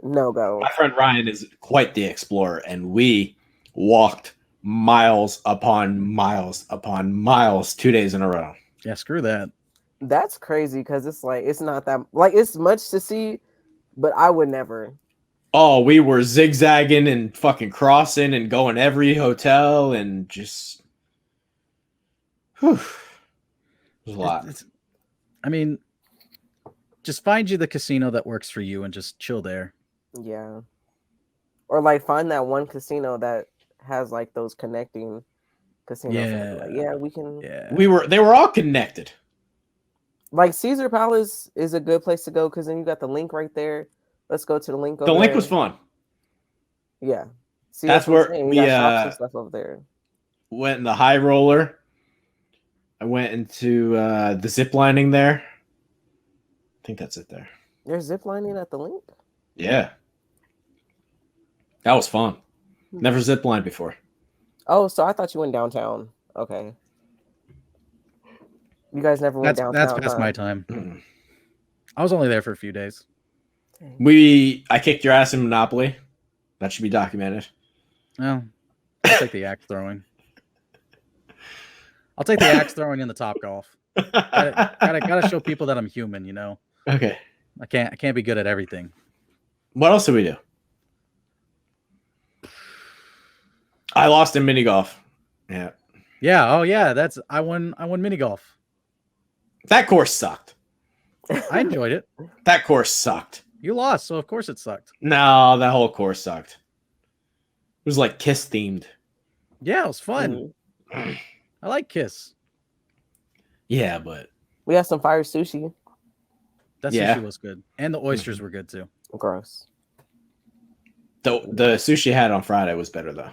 No go. My friend Ryan is quite the explorer, and we walked miles upon miles upon miles 2 days in a row. Yeah, screw that. That's crazy because it's like it's not that like it's much to see, but I would never. Oh, we were zigzagging and fucking crossing and going every hotel and just it was a lot. I mean, just find you the casino that works for you and just chill there. Yeah. Or like find that one casino that has like those connecting casinos. Yeah. We can. Yeah. They were all connected. Like Caesar Palace is a good place to go because then you got the link right there. Let's go to the link. The link was fun. Yeah. See, that's where we got shops and stuff over there. Went in the high roller. I went into the zip lining there. I think that's it there. There's zip lining at the link? Yeah. That was fun. Never zip lined before. Oh, so I thought you went downtown. Okay. You guys never went downtown. That's past my time. I was only there for a few days. I kicked your ass in Monopoly. That should be documented. Well, I'll take the axe throwing. I'll take the axe throwing in the top golf. Gotta show people that I'm human, you know. Okay. I can't be good at everything. What else did we do? I lost in mini golf. Yeah. Yeah. Oh yeah. I won mini golf. That course sucked. I enjoyed it. That course sucked. You lost, so of course it sucked. No, that whole course sucked. It was like Kiss themed. Yeah, it was fun. I like Kiss. Yeah, but we had some fire sushi. That sushi was good, and the oysters were good too. Gross. The sushi I had on Friday was better though.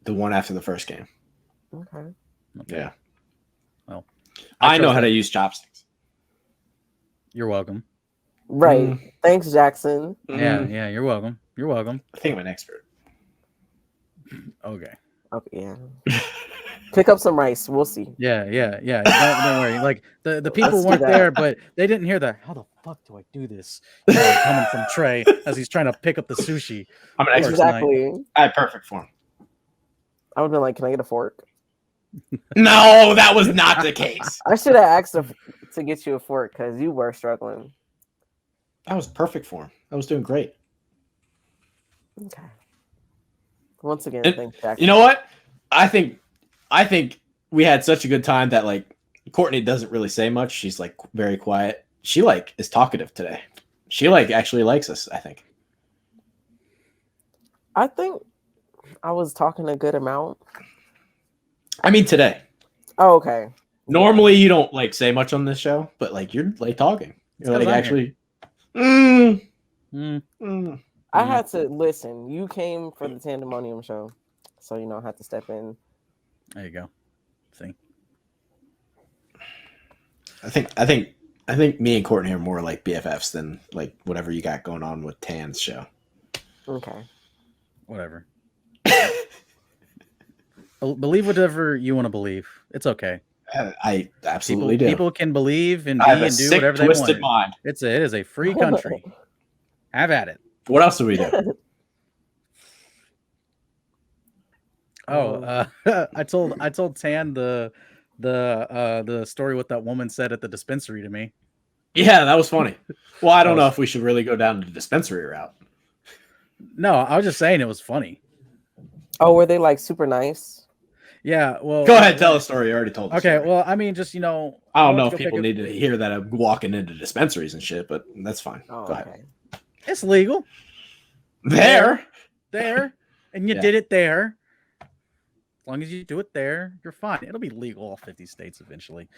The one after the first game. Okay. Yeah. Well, I know how to use chopsticks. You're welcome. Right. Thanks, Jackson. Yeah, you're welcome. You're welcome. I think I'm an expert. Okay. Yeah. Pick up some rice. We'll see. Yeah. Don't worry. Like the people weren't there, but they didn't hear the how the fuck do I do this? Coming from Trey as he's trying to pick up the sushi. I'm an expert. Exactly. I had perfect form. I would have been like, "Can I get a fork?" No, that was not the case. I should have asked to get you a fork because you were struggling. That was perfect form. I was doing great. Okay. Once again, thanks, Jackson. You know what? I think we had such a good time that like Courtney doesn't really say much. She's like very quiet. She like is talkative today. She like actually likes us, I think. I think I was talking a good amount. I mean today. Oh, okay. Normally you don't like say much on this show, but like you're like talking. You're like actually. I had to listen. You came for the Tandemonium show, so I had to step in. There you go. See. I think me and Courtney are more like BFFs than like whatever you got going on with Tan's show. Okay. Whatever. Believe whatever you want to believe. It's okay. I absolutely do. People can believe and be and do whatever they want. Mind. It is a free country. Have at it. What else do we do? I told Tan the story what that woman said at the dispensary to me. Yeah, that was funny. Well, I don't know if we should really go down the dispensary route. No, I was just saying it was funny. Oh, were they like super nice? Yeah, well, go ahead, tell the story. You already told the okay, story. Well, I mean, just I don't know if people need to hear that I'm walking into dispensaries and shit, but that's fine. Oh, go ahead. Okay. It's legal. There, and you did it there. As long as you do it there, you're fine. It'll be legal all 50 states eventually.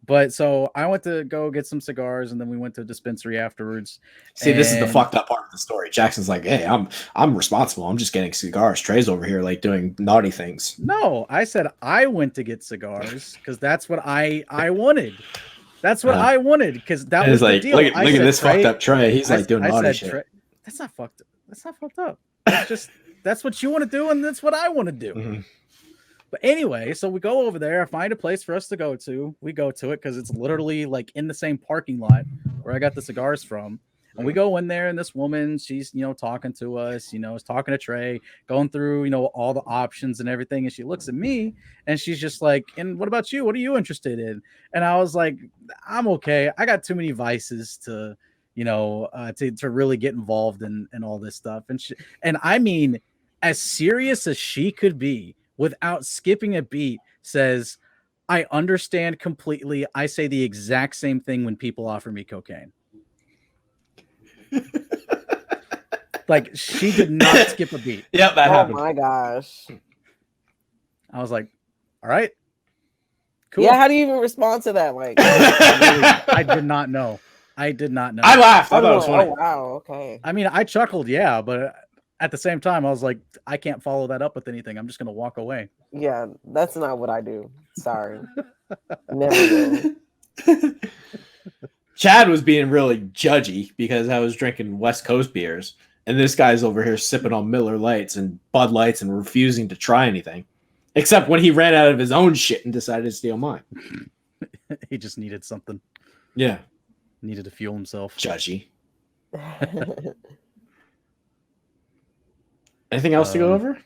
But so I went to go get some cigars, and then we went to a dispensary afterwards. See, this is the fucked up part of the story. Jackson's like, "Hey, I'm responsible. I'm just getting cigars." Trey's over here like doing naughty things. No, I said I went to get cigars because that's what I wanted. That's what I wanted because that was like, the deal. Look at this fucked up Trey. He's like doing naughty shit. That's not fucked up. That's not fucked up. That's just that's what you want to do, and that's what I want to do. Mm-hmm. But anyway, so we go over there. I find a place for us to go to. We go to it because it's literally like in the same parking lot where I got the cigars from. And we go in there, and this woman, she's talking to us. Is talking to Trey, going through all the options and everything. And she looks at me, and she's just like, "And what about you? What are you interested in?" And I was like, "I'm okay. I got too many vices to." To really get involved in all this stuff. And I mean, as serious as she could be without skipping a beat, says, "I understand completely. I say the exact same thing when people offer me cocaine." Like, she did not skip a beat. Yep, that happened. Oh my gosh. I was like, all right. Cool. Yeah, how do you even respond to that? Like, I did not know. I laughed. I thought it was funny. Oh, wow. Okay. I mean, I chuckled, yeah, but at the same time, I was like, I can't follow that up with anything. I'm just going to walk away. Yeah, that's not what I do. Sorry. Never will. Chad was being really judgy because I was drinking West Coast beers, and this guy's over here sipping on Miller Lights and Bud Lights and refusing to try anything, except when he ran out of his own shit and decided to steal mine. He just needed something. Yeah. Needed to fuel himself. Judgy. Anything else to go over?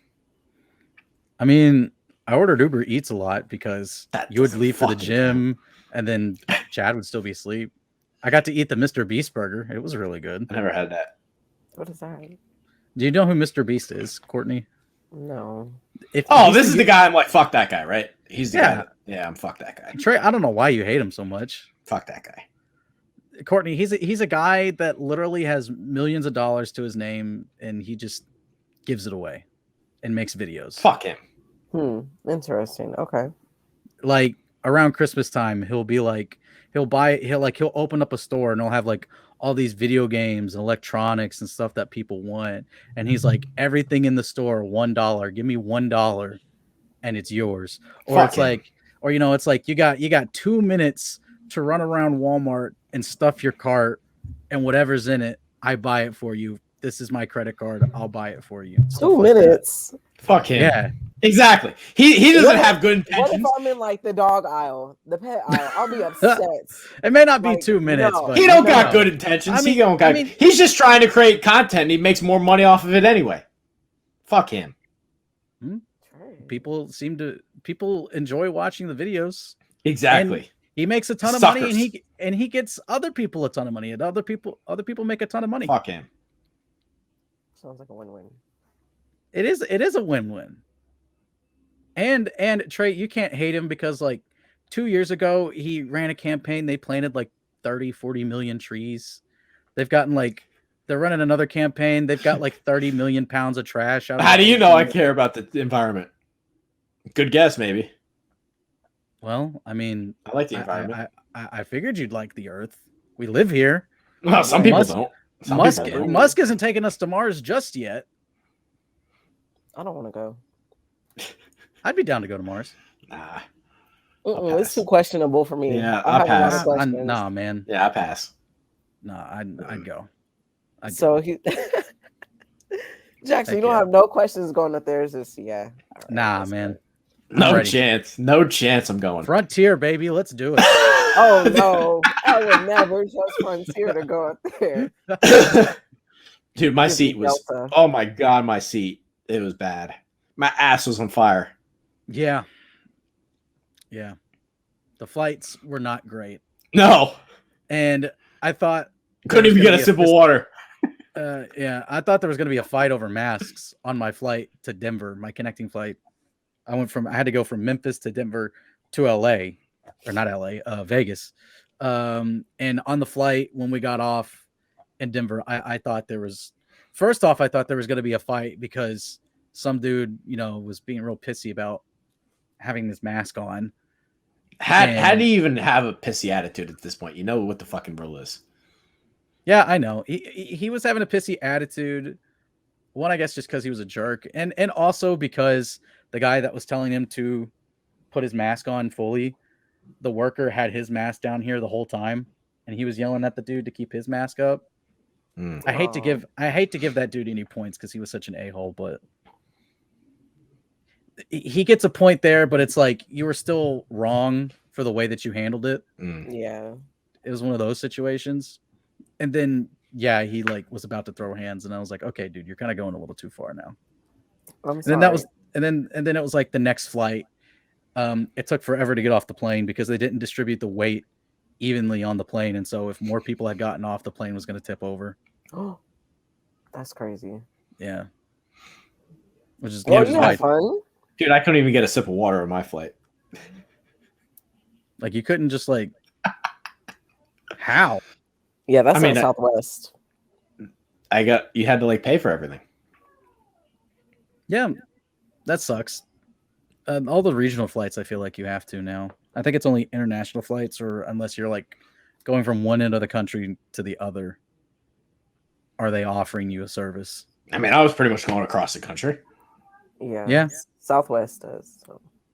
I mean, I ordered Uber Eats a lot because you would leave for the gym and then Chad would still be asleep. I got to eat the Mr. Beast burger. It was really good. I never had that. What is that? Do you know who Mr. Beast is, Courtney? No. This is the guy I'm like, fuck that guy, right? He's the guy. Yeah, I'm fuck that guy. Trey, I don't know why you hate him so much. Fuck that guy. Courtney, he's a guy that literally has millions of dollars to his name, and he just gives it away and makes videos. Fuck him. Interesting. Okay. like around Christmas time, he'll open up a store and he'll have like all these video games and electronics and stuff that people want. And he's like, everything in the store, $1. Give me $1 and it's yours. Or Fuck it's him. like, or it's like you got 2 minutes to run around Walmart and stuff your cart, and whatever's in it, I buy it for you. This is my credit card. I'll buy it for you. 2 minutes. Fuck him. Yeah. Exactly. He doesn't have good intentions. What if I'm in like the dog aisle, the pet aisle? I'll be upset. It may not be Like, 2 minutes, no. but He don't got good intentions. He's just trying to create content. And he makes more money off of it anyway. Fuck him. People enjoy watching the videos. Exactly. And he makes a ton of money, and he gets other people a ton of money, and other people make a ton of money. Fuck him. Sounds like a win-win. It is a win-win. And Trey, you can't hate him because like 2 years ago he ran a campaign. They planted like 30-40 million trees. They're running another campaign. They've got like 30 million pounds of trash out. How do you know I care about the environment? Good guess, maybe. Well, I mean, I like the environment. I figured you'd like the Earth. We live here. Well, some people don't. Musk isn't taking us to Mars just yet. I don't want to go. I'd be down to go to Mars. Nah. It's too questionable for me. Yeah, I'll pass. Nah, man. Yeah, I pass. Nah, I'd go. Jackson, you don't have no questions going up there. It's just right, nah, man. No chance. No chance I'm going. Frontier, baby. Let's do it. Oh, no. I would never trust Frontier to go up there. Dude, my seat was... Delta. Oh, my God, my seat. It was bad. My ass was on fire. Yeah. Yeah. The flights were not great. No. And I thought... Couldn't even get a sip of water. Yeah, I thought there was going to be a fight over masks on my flight to Denver, my connecting flight. I had to go from Memphis to Denver to LA, or not LA, Vegas. And on the flight, when we got off in Denver, I thought there was going to be a fight because some dude, was being real pissy about having this mask on. How do you even have a pissy attitude at this point? You know what the fucking rule is. Yeah, I know. He was having a pissy attitude. One, I guess, just because he was a jerk, and also because the guy that was telling him to put his mask on fully, the worker had his mask down here the whole time, and he was yelling at the dude to keep his mask up. I hate to give that dude any points because he was such an a-hole, but he gets a point there. But it's like you were still wrong for the way that you handled it. Yeah, it was one of those situations. And then, yeah, he was about to throw hands, and I was like, okay, dude, you're kind of going a little too far now. I'm sorry. And then it was like the next flight. It took forever to get off the plane because they didn't distribute the weight evenly on the plane, and so if more people had gotten off, the plane was going to tip over. Oh, that's crazy. Yeah. Which is fun. Dude, I couldn't even get a sip of water on my flight. Like you couldn't just how? Yeah, that's on Southwest. You had to pay for everything. Yeah, that sucks. All the regional flights, I feel like you have to now. I think it's only international flights, or unless you're going from one end of the country to the other, are they offering you a service? I mean, I was pretty much going across the country. Yeah. Southwest does.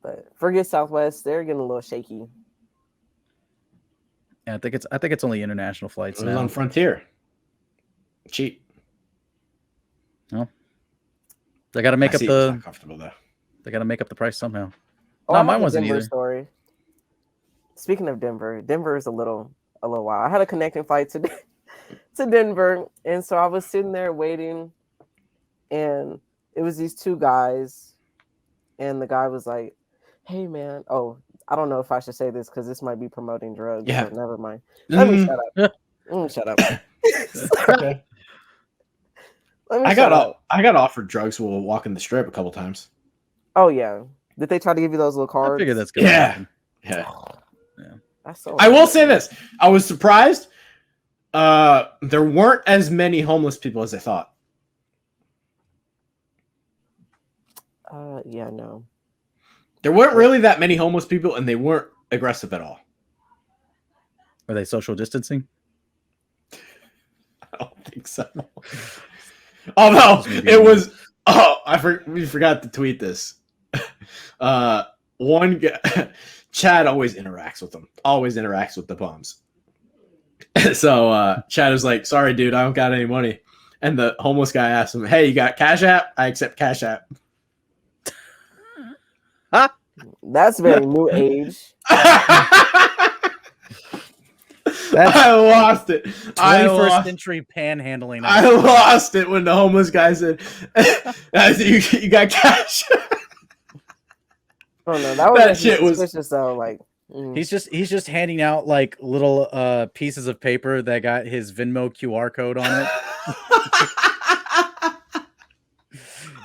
But forget Southwest, they're getting a little shaky. Yeah, I think it's only international flights. It was on Frontier. Cheap. No. They got to make up the. Not comfortable though. They got to make up the price somehow. No, mine wasn't Denver either. Story. Speaking of Denver, Denver is a little while. I had a connecting flight to Denver, and so I was sitting there waiting, and it was these two guys, and the guy was like, "Hey, man, I don't know if I should say this because this might be promoting drugs. Yeah, so never mind. Let me shut up. Let me shut up." Okay. I got offered drugs while walking the strip a couple times. Oh yeah, did they try to give you those little cards? I figure that's good. Yeah. That's so I will say this: I was surprised. There weren't as many homeless people as I thought. Yeah, no. There weren't really that many homeless people, and they weren't aggressive at all. Are they social distancing? I don't think so. Oh no, it was. Oh, we forgot to tweet this. One guy, Chad always interacts with them. Always interacts with the bums. So Chad was like, "Sorry, dude, I don't got any money." And the homeless guy asked him, "Hey, you got Cash App?" "I accept Cash App." That's very new age. I lost it. 21st century panhandling. I lost it when the homeless guy said, "You got cash." Oh no, that shit was suspicious though. Like he's just handing out like little pieces of paper that got his Venmo QR code on it.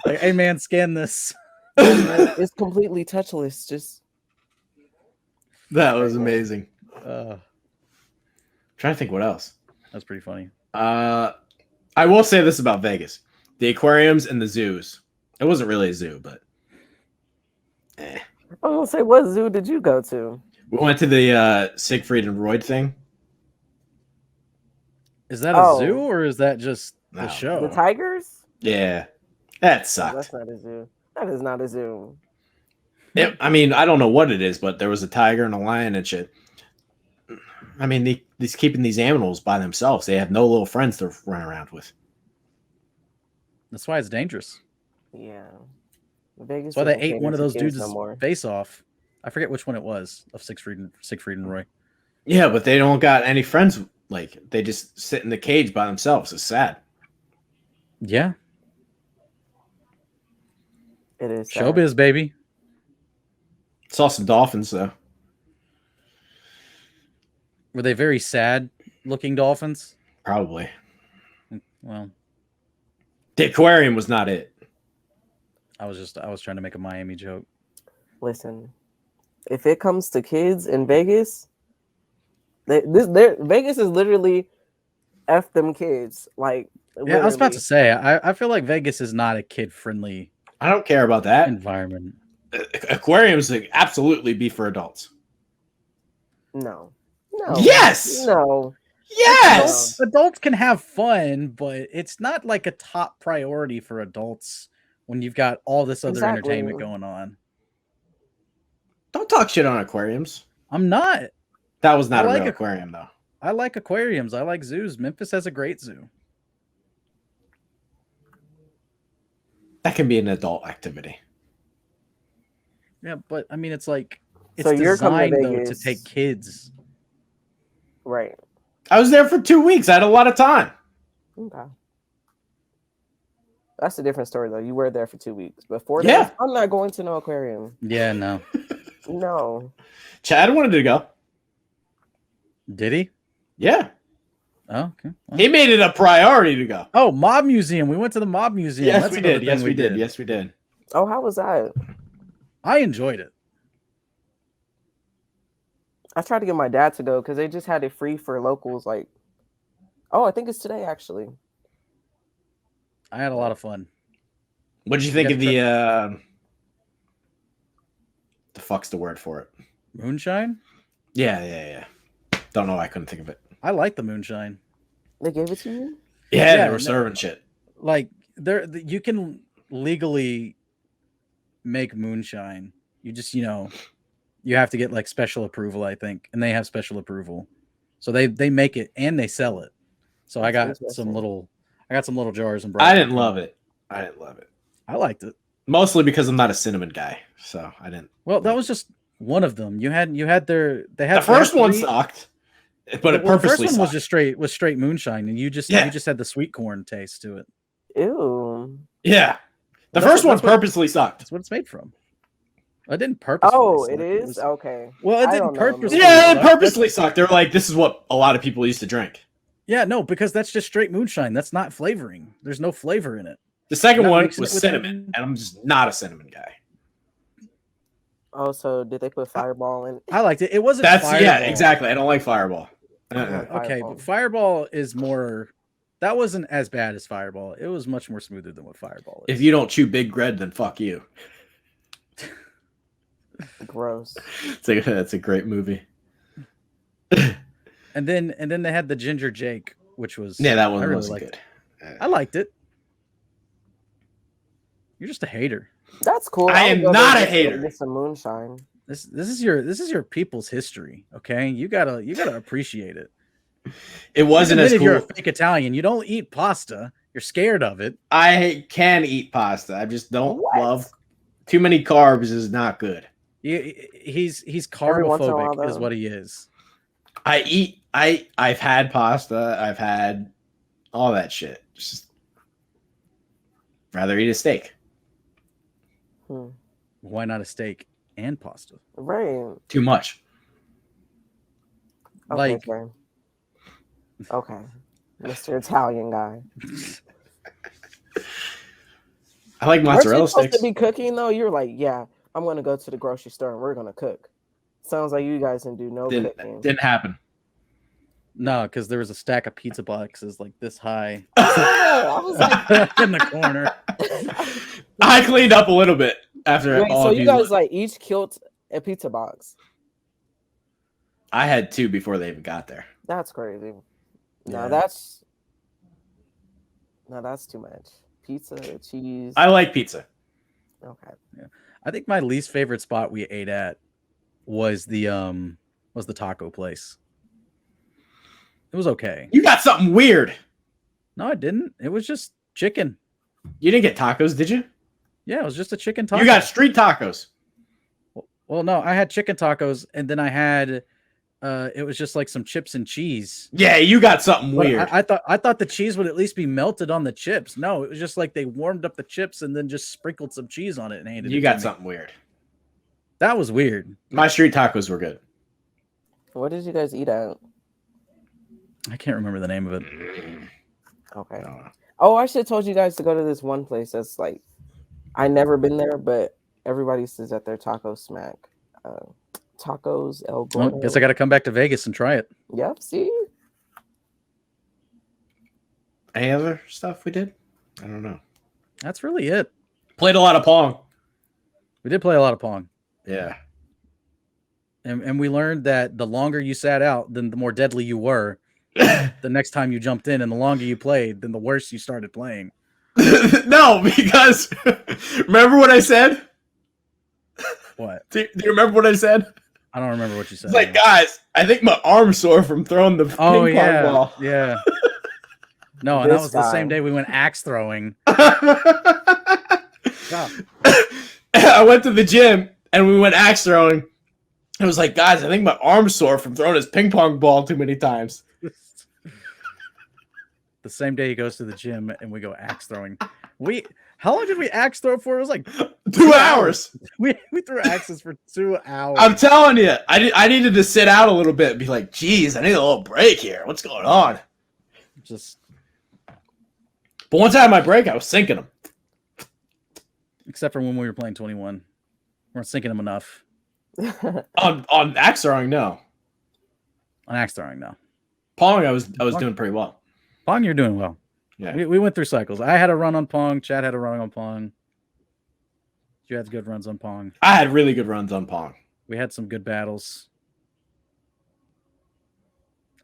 Like, hey man, scan this. It's completely touchless. Just that was amazing. Trying to think what else. That's pretty funny. I will say this about Vegas: the aquariums and the zoos. It wasn't really a zoo, but I was gonna say, what zoo did you go to? We went to the Siegfried and Roy thing. Is that a zoo or is that just the show? The tigers? Yeah, that sucked. That's not a zoo. That is not a zoo. I mean, I don't know what it is, but there was a tiger and a lion and shit. I mean, he's keeping these animals by themselves. They have no little friends to run around with. That's why it's dangerous. Yeah. Vegas. That's why they ate one of those dudes' face off. I forget which one it was of Siegfried and Roy. Yeah, but they don't got any friends. Like, they just sit in the cage by themselves. It's sad. Yeah. It is sad. Showbiz, baby. Saw some dolphins, though. Were they very sad looking dolphins? Probably. Well, the aquarium was not it. I was trying to make a Miami joke. Listen, if it comes to kids in Vegas, Vegas is literally F them kids. Like, yeah, I was about to say, I feel like Vegas is not a kid friendly. I don't care about that environment. Aquariums would absolutely be for adults. No. Yes. No. Yes. Adults can have fun, but it's not like a top priority for adults when you've got all this other entertainment going on. Don't talk shit on aquariums. I'm not. That was not a real aquarium, though. I like aquariums. I like zoos. Memphis has a great zoo. That can be an adult activity. Yeah, but I mean, it's like it's so designed though to take kids. Right. I was there for 2 weeks. I had a lot of time. Okay. That's a different story, though. You were there for 2 weeks. Before that, I'm not going to no aquarium. Yeah, no. No. Chad wanted to go. Did he? Yeah. Oh, okay. Well, he made it a priority to go. Oh, Mob Museum. We went to the Mob Museum. Yes, we did. Yes, we did. Yes, we did. Oh, how was that? I enjoyed it. I tried to get my dad to go because they just had it free for locals. Like, I think it's today, actually. I had a lot of fun. What did you think of the fuck's the word for it? Moonshine? Yeah. Don't know. I couldn't think of it. I like the moonshine. They gave it to you? Yeah, they were serving shit. Like, you can legally make moonshine. You just, you have to get like special approval, I think, and they have special approval. So they make it and they sell it. So I got some little jars and I didn't love it. I liked it. Mostly because I'm not a cinnamon guy, so I didn't. Well, that was just one of them. They had the first one sucked, but it purposely the first one sucked. was straight moonshine, and you just had the sweet corn taste to it. Ew. Yeah, the first one purposely sucked. That's what it's made from. I didn't purposely. Oh, it is? Okay. Well, it didn't purposely. Yeah, it purposely sucked. They're like, this is what a lot of people used to drink. Yeah, no, because that's just straight moonshine. That's not flavoring. There's no flavor in it. The second one was cinnamon, and I'm just not a cinnamon guy. Oh, so did they put Fireball in? I liked it. It wasn't Fireball. Yeah, exactly. I don't like Fireball. Okay, but Fireball is more... That wasn't as bad as Fireball. It was much more smoother than what Fireball is. If you don't chew Big Red, then fuck you. Gross. That's a great movie. And then they had the Ginger Jake, which was that one really wasn't good. I liked it. You're just a hater. That's cool. I am not a hater. Get some moonshine. This is your people's history. Okay, you gotta appreciate it. It wasn't as cool. If you're a fake Italian, you don't eat pasta. You're scared of it. I can eat pasta. I just don't love too many carbs. Is not good. He's carbophobic, is what he is. I've had pasta. I've had all that shit. Just rather eat a steak. Why not a steak and pasta? Right. Too much. Okay. Mr. Italian guy. I like mozzarella sticks. Supposed to be cooking though. You're like, yeah, I'm gonna go to the grocery store and we're gonna cook. Sounds like you guys didn't do cooking. Didn't happen. No, because there was a stack of pizza boxes like this high. I was like in the corner. I cleaned up a little bit after. So you guys like each killed a pizza box. I had 2 before they even got there. That's crazy. Yeah. No, that's too much. Pizza, cheese. I like pizza. Okay. Yeah. I think my least favorite spot we ate at was the taco place. It was okay. You got something weird. No, I didn't. It was just chicken. You didn't get tacos, did you? Yeah, it was just a chicken taco. You got street tacos. Well, no, I had chicken tacos, and then I had it was just like some chips and cheese. Yeah, you got something weird. I thought the cheese would at least be melted on the chips. No, it was just like they warmed up the chips and then just sprinkled some cheese on it and handed it to me. You got something weird. That was weird. My street tacos were good. What did you guys eat at? I can't remember the name of it. Okay. Oh, I should have told you guys to go to this one place that's like, I never been there, but everybody says that they're taco smack. Tacos El Gordo. Well, guess I got to come back to Vegas and try it. Yep. See. Any other stuff we did? I don't know. That's really it. Played a lot of Pong. We did play a lot of Pong. Yeah. And we learned that the longer you sat out, then the more deadly you were. The next time you jumped in, and the longer you played, then the worse you started playing. No, because remember what I said? What? Do you remember what I said? I don't remember what you said. It's like, guys, I think my arm's sore from throwing the ping pong ball. Yeah. No, and that was the same day we went axe throwing. I went to the gym and we went axe throwing. It was like, guys, I think my arm's sore from throwing this ping pong ball too many times. The same day he goes to the gym and we go axe throwing. How long did we axe throw for? It was like 2 hours. We threw axes for 2 hours. I'm telling you, I needed to sit out a little bit and be like, geez, I need a little break here. What's going on? But once I had my break, I was sinking them. Except for when we were playing 21. We weren't sinking them enough. on axe throwing, no. On axe throwing, no. Pong, I was doing pretty well. Pong, you're doing well. Yeah. We went through cycles. I had a run on Pong. Chad had a run on Pong. You had good runs on Pong. I had really good runs on Pong. We had some good battles.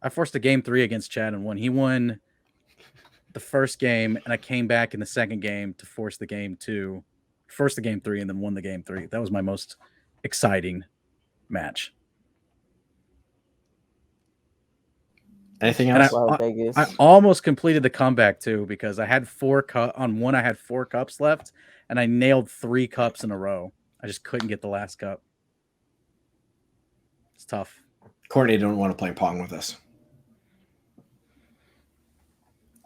I forced a game 3 against Chad and won. He won the first game, and I came back in the second game to force the game 2. Forced the game 3 and then won the game 3. That was my most exciting match. Anything else? I almost completed the comeback too because I had 4 I had 4 cups left, and I nailed 3 cups in a row. I just couldn't get the last cup. It's tough. Courtney don't want to play Pong with us.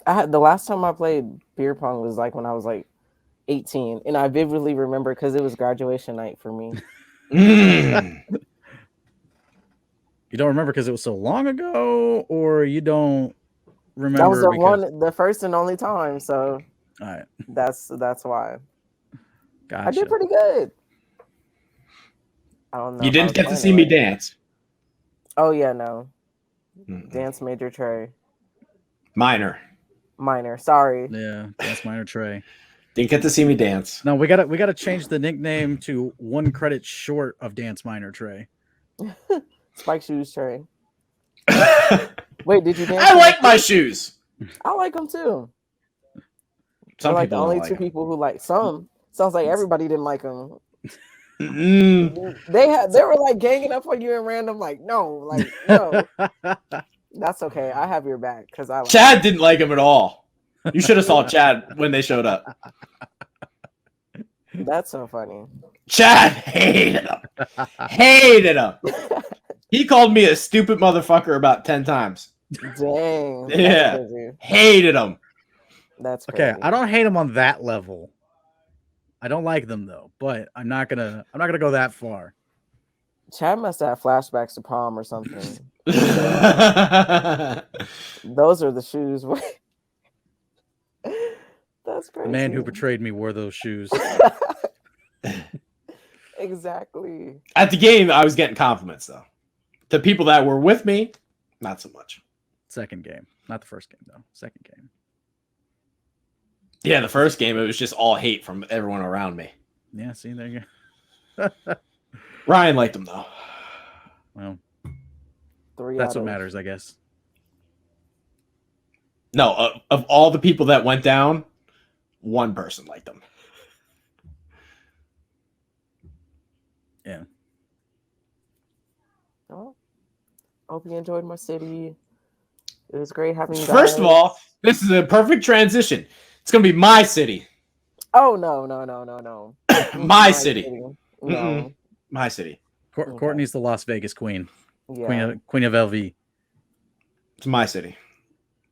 The last time I played beer pong was like when I was like 18, and I vividly remember because it was graduation night for me. You don't remember because it was so long ago, or you don't remember? That was the first and only time. So, all right, that's why. Gotcha. I did pretty good. I don't know. You didn't get to see me dance. Oh yeah, no. Dance major Trey. Minor. Sorry. Yeah, dance minor Trey. Didn't get to see me dance. No, we gotta change the nickname to 1 credit short of Dance Minor Trey. Spike shoes Trey. Wait, did you dance? I like my shoes. I like them too. Some like people the only don't two like people who like some. Sounds like everybody didn't like them. them. They were like ganging up on you and random like no. That's okay. I have your back because I like Chad didn't like him at all. You should have saw Chad when they showed up. That's so funny. Chad hated him. Hated him. He called me a stupid motherfucker about 10 times. Dang. Yeah. Hated him. That's crazy. Okay. I don't hate him on that level. I don't like them though, but I'm not gonna go that far. Chad must have flashbacks to prom or something. Those are the shoes. That's crazy. The man who betrayed me wore those shoes. Exactly. At the game, I was getting compliments though. The people that were with me, not so much. Second game, not the first game though. Second game. Yeah, the first game, it was just all hate from everyone around me. Yeah, see, there you go. Ryan liked him though. Well, 3 that's out what of- matters, I guess. No, of all the people that went down, one person liked them. Yeah. Oh, hope you enjoyed my city. It was great having you guys. First of all, this is a perfect transition. It's gonna be my city. Oh no. My city. No. Mm-mm. My city. Okay. Courtney's the Las Vegas queen. Yeah. Queen of LV. It's my city.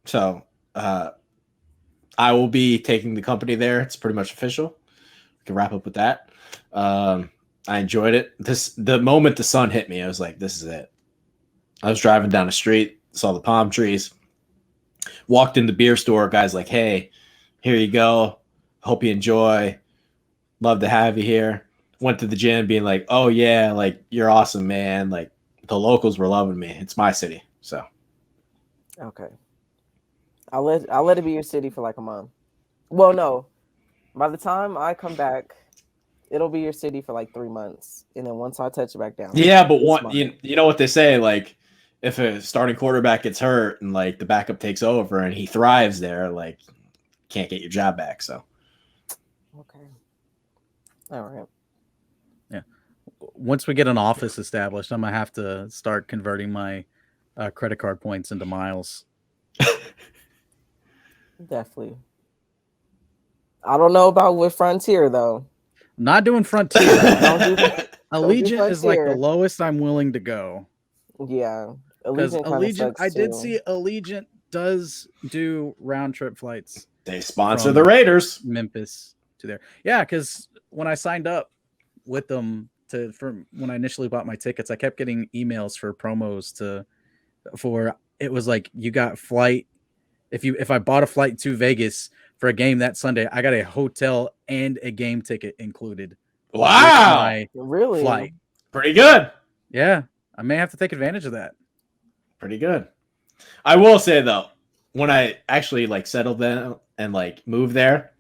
So I will be taking the company there. It's pretty much official. We can wrap up with that. I enjoyed it. The moment the sun hit me, I was like, this is it. I was driving down the street, saw the palm trees, walked in the beer store. Guys like, hey, here you go. Hope you enjoy. Love to have you here. Went to the gym being like, oh yeah, like you're awesome, man. Like the locals were loving me. It's my city. So Okay. I'll let it be your city for like a month. Well, no. By the time I come back, it'll be your city for like 3 months. And then once I touch it back down. yeah, but this one month. you know what they say, like if a starting quarterback gets hurt and like the backup takes over and he thrives there, like can't get your job back. So Okay. All right. Once we get an office established, I'm gonna have to start converting my credit card points into miles. Definitely. I don't know about with Frontier though. Not doing Frontier. Allegiant is like the Frontier. lowest I'm willing to go. Yeah. Because Allegiant kinda Allegiant, sucks, I did too. see Allegiant does do round trip flights they sponsor From- the Raiders. Memphis to there. Yeah, because when I signed up with them for when I initially bought my tickets, I kept getting emails for promos for it was like you got flight if I bought a flight to Vegas for a game that Sunday, I got a hotel and a game ticket included. with Wow. my Really? flight. Pretty good. Yeah, I may have to take advantage of that. Pretty good. I will say though, when I actually like settled down and like moved there,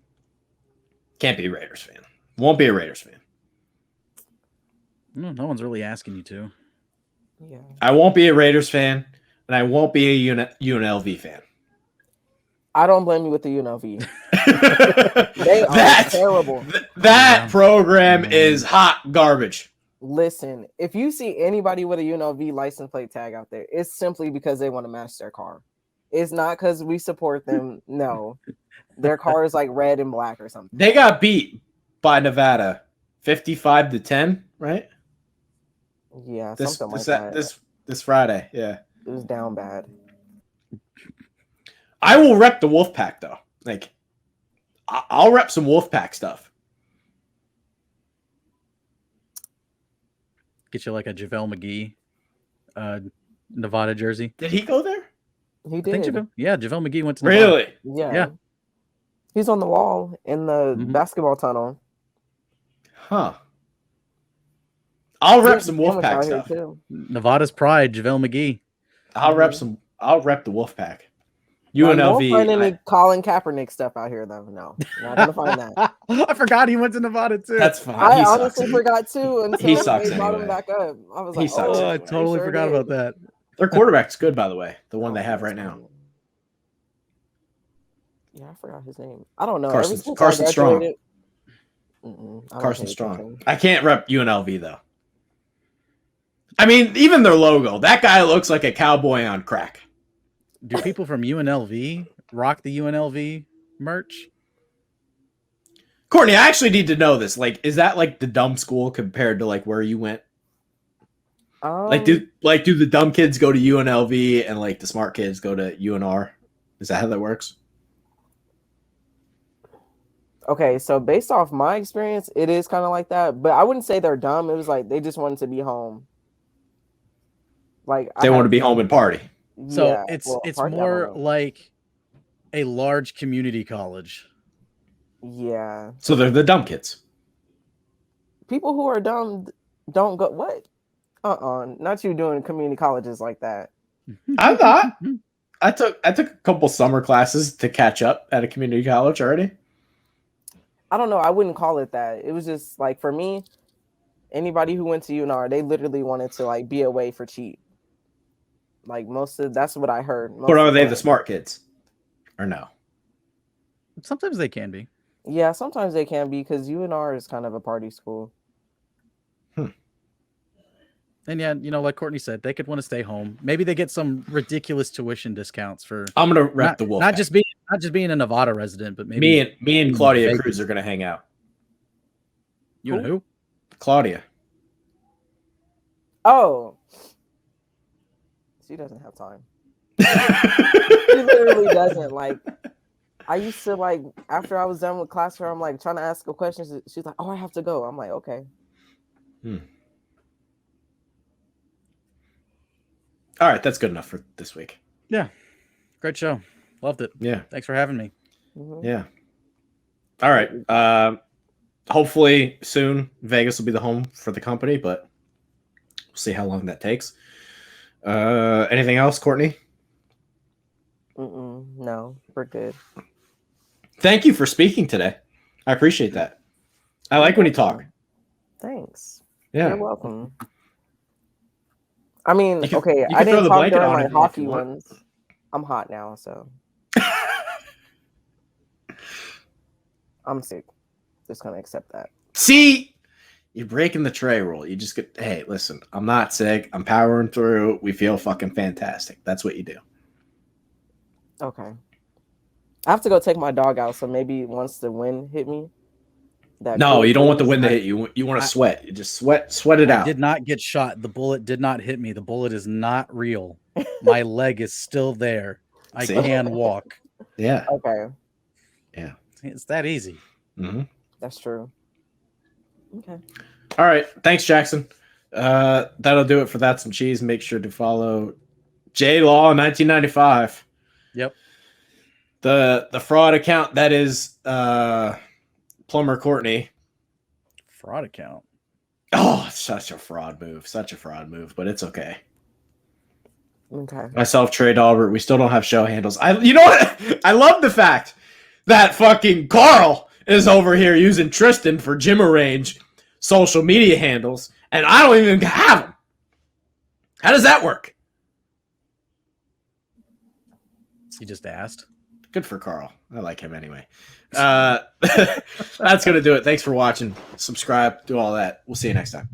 can't be a Raiders fan. Won't be a Raiders fan. No one's really asking you to. Yeah. I won't be a Raiders fan, and I won't be a UNLV fan. I don't blame you with the UNLV. They are that terrible. that Yeah. program Man. is hot garbage. Listen, if you see anybody with a UNLV license plate tag out there, it's simply because they want to match their car. It's not because we support them. No, their car is like red and black or something. They got beat by Nevada, 55-10, right? Yeah, This something this, like that. this Friday, yeah. It was down bad. I will rep the Wolfpack though. Like, I'll rep some Wolfpack stuff. Get you like a JaVale McGee Nevada jersey. Did he go there? He I think did. JaVale McGee went to Nevada. Really? Yeah. Yeah. He's on the wall in the Mhm. basketball tunnel. Huh. I'll rep There's some a sandwich Wolfpack out here, stuff. too. Nevada's pride, JaVale McGee. I'll rep the Wolfpack. Now, you won't UNLV. find any Colin Kaepernick stuff out here, though. No, you're not gonna find that. I forgot he went to Nevada too. That's fine. I honestly forgot too until He sucks they brought anyway. him back up. I was He like, sucks oh, I anyway. totally sure forgot did. about that. Their quarterback's good, by the way. The one Oh, they have that's right now. funny. Yeah, I forgot his name. I don't know. Carson Strong. Carson pay Strong. attention. I can't rep UNLV though. I mean, even their logo. That guy looks like a cowboy on crack. Do people from UNLV rock the UNLV merch? Courtney, I actually need to know this. Like, is that like the dumb school compared to like where you went? Do the dumb kids go to UNLV and like the smart kids go to UNR? Is that how that works? Okay, so based off my experience, it is kind of like that, but I wouldn't say they're dumb. It was like they just wanted to be home. Like They want to be home and party. So Yeah, it's party, I more don't know. like a large community college. Yeah. So they're the dumb kids. People who are dumb don't go. What? Not you doing community colleges like that. I'm not. I took a couple summer classes to catch up at a community college already. I don't know. I wouldn't call it that. It was just like for me, anybody who went to UNR, they literally wanted to like be away for cheap. Like that's what I heard. But are they the smart kids? Or no? Sometimes they can be. Yeah, sometimes they can be because UNR is kind of a party school. And yeah, like Courtney said, they could want to stay home. Maybe they get some ridiculous tuition discounts for. I'm gonna rep the Wolf. Not just being a Nevada resident, but maybe me and Claudia Cruz are gonna hang out. You and who? Claudia. Oh, she doesn't have time. She literally doesn't. Like, I used to like after I was done with class, I'm like trying to ask her questions. She's like, "Oh, I have to go." I'm like, "Okay." All right, that's good enough for this week. Yeah, great show. Loved it. Yeah, thanks for having me. Mm-hmm. Yeah. All right. Hopefully soon Vegas will be the home for the company, but we'll see how long that takes. Anything else, Courtney? No, we're good. Thank you for speaking today. I appreciate that. I like when you talk. Thanks. Yeah. You're welcome. I mean, I didn't talk during my if hockey you want. ones. I'm hot now, so I'm sick. Just gonna accept that. See, you're breaking the tray rule. You just get, hey, listen, I'm not sick. I'm powering through. We feel fucking fantastic. That's what you do. Okay. I have to go take my dog out, so maybe once the wind hit me. No, you don't want the wind to hit you. You want to sweat. You just sweat it out. I did not get shot. The bullet did not hit me. The bullet is not real. My leg is still there. I can walk. Yeah. Okay. Yeah. It's that easy. Mm-hmm. That's true. Okay. All right. Thanks, Jackson. That'll do it for That's Some Cheese. Make sure to follow J Law 1995. Yep. The fraud account that is Plumber Courtney. Fraud account. Oh, such a fraud move. Such a fraud move, but it's okay. Okay. Myself, Trey Dalbert. We still don't have show handles. You know what? I love the fact that fucking Carl is over here using Tristan for Gym Arrange social media handles, and I don't even have them. How does that work? He just asked. Good for Carl. I like him anyway. That's going to do it. Thanks for watching. Subscribe. Do all that. We'll see you next time.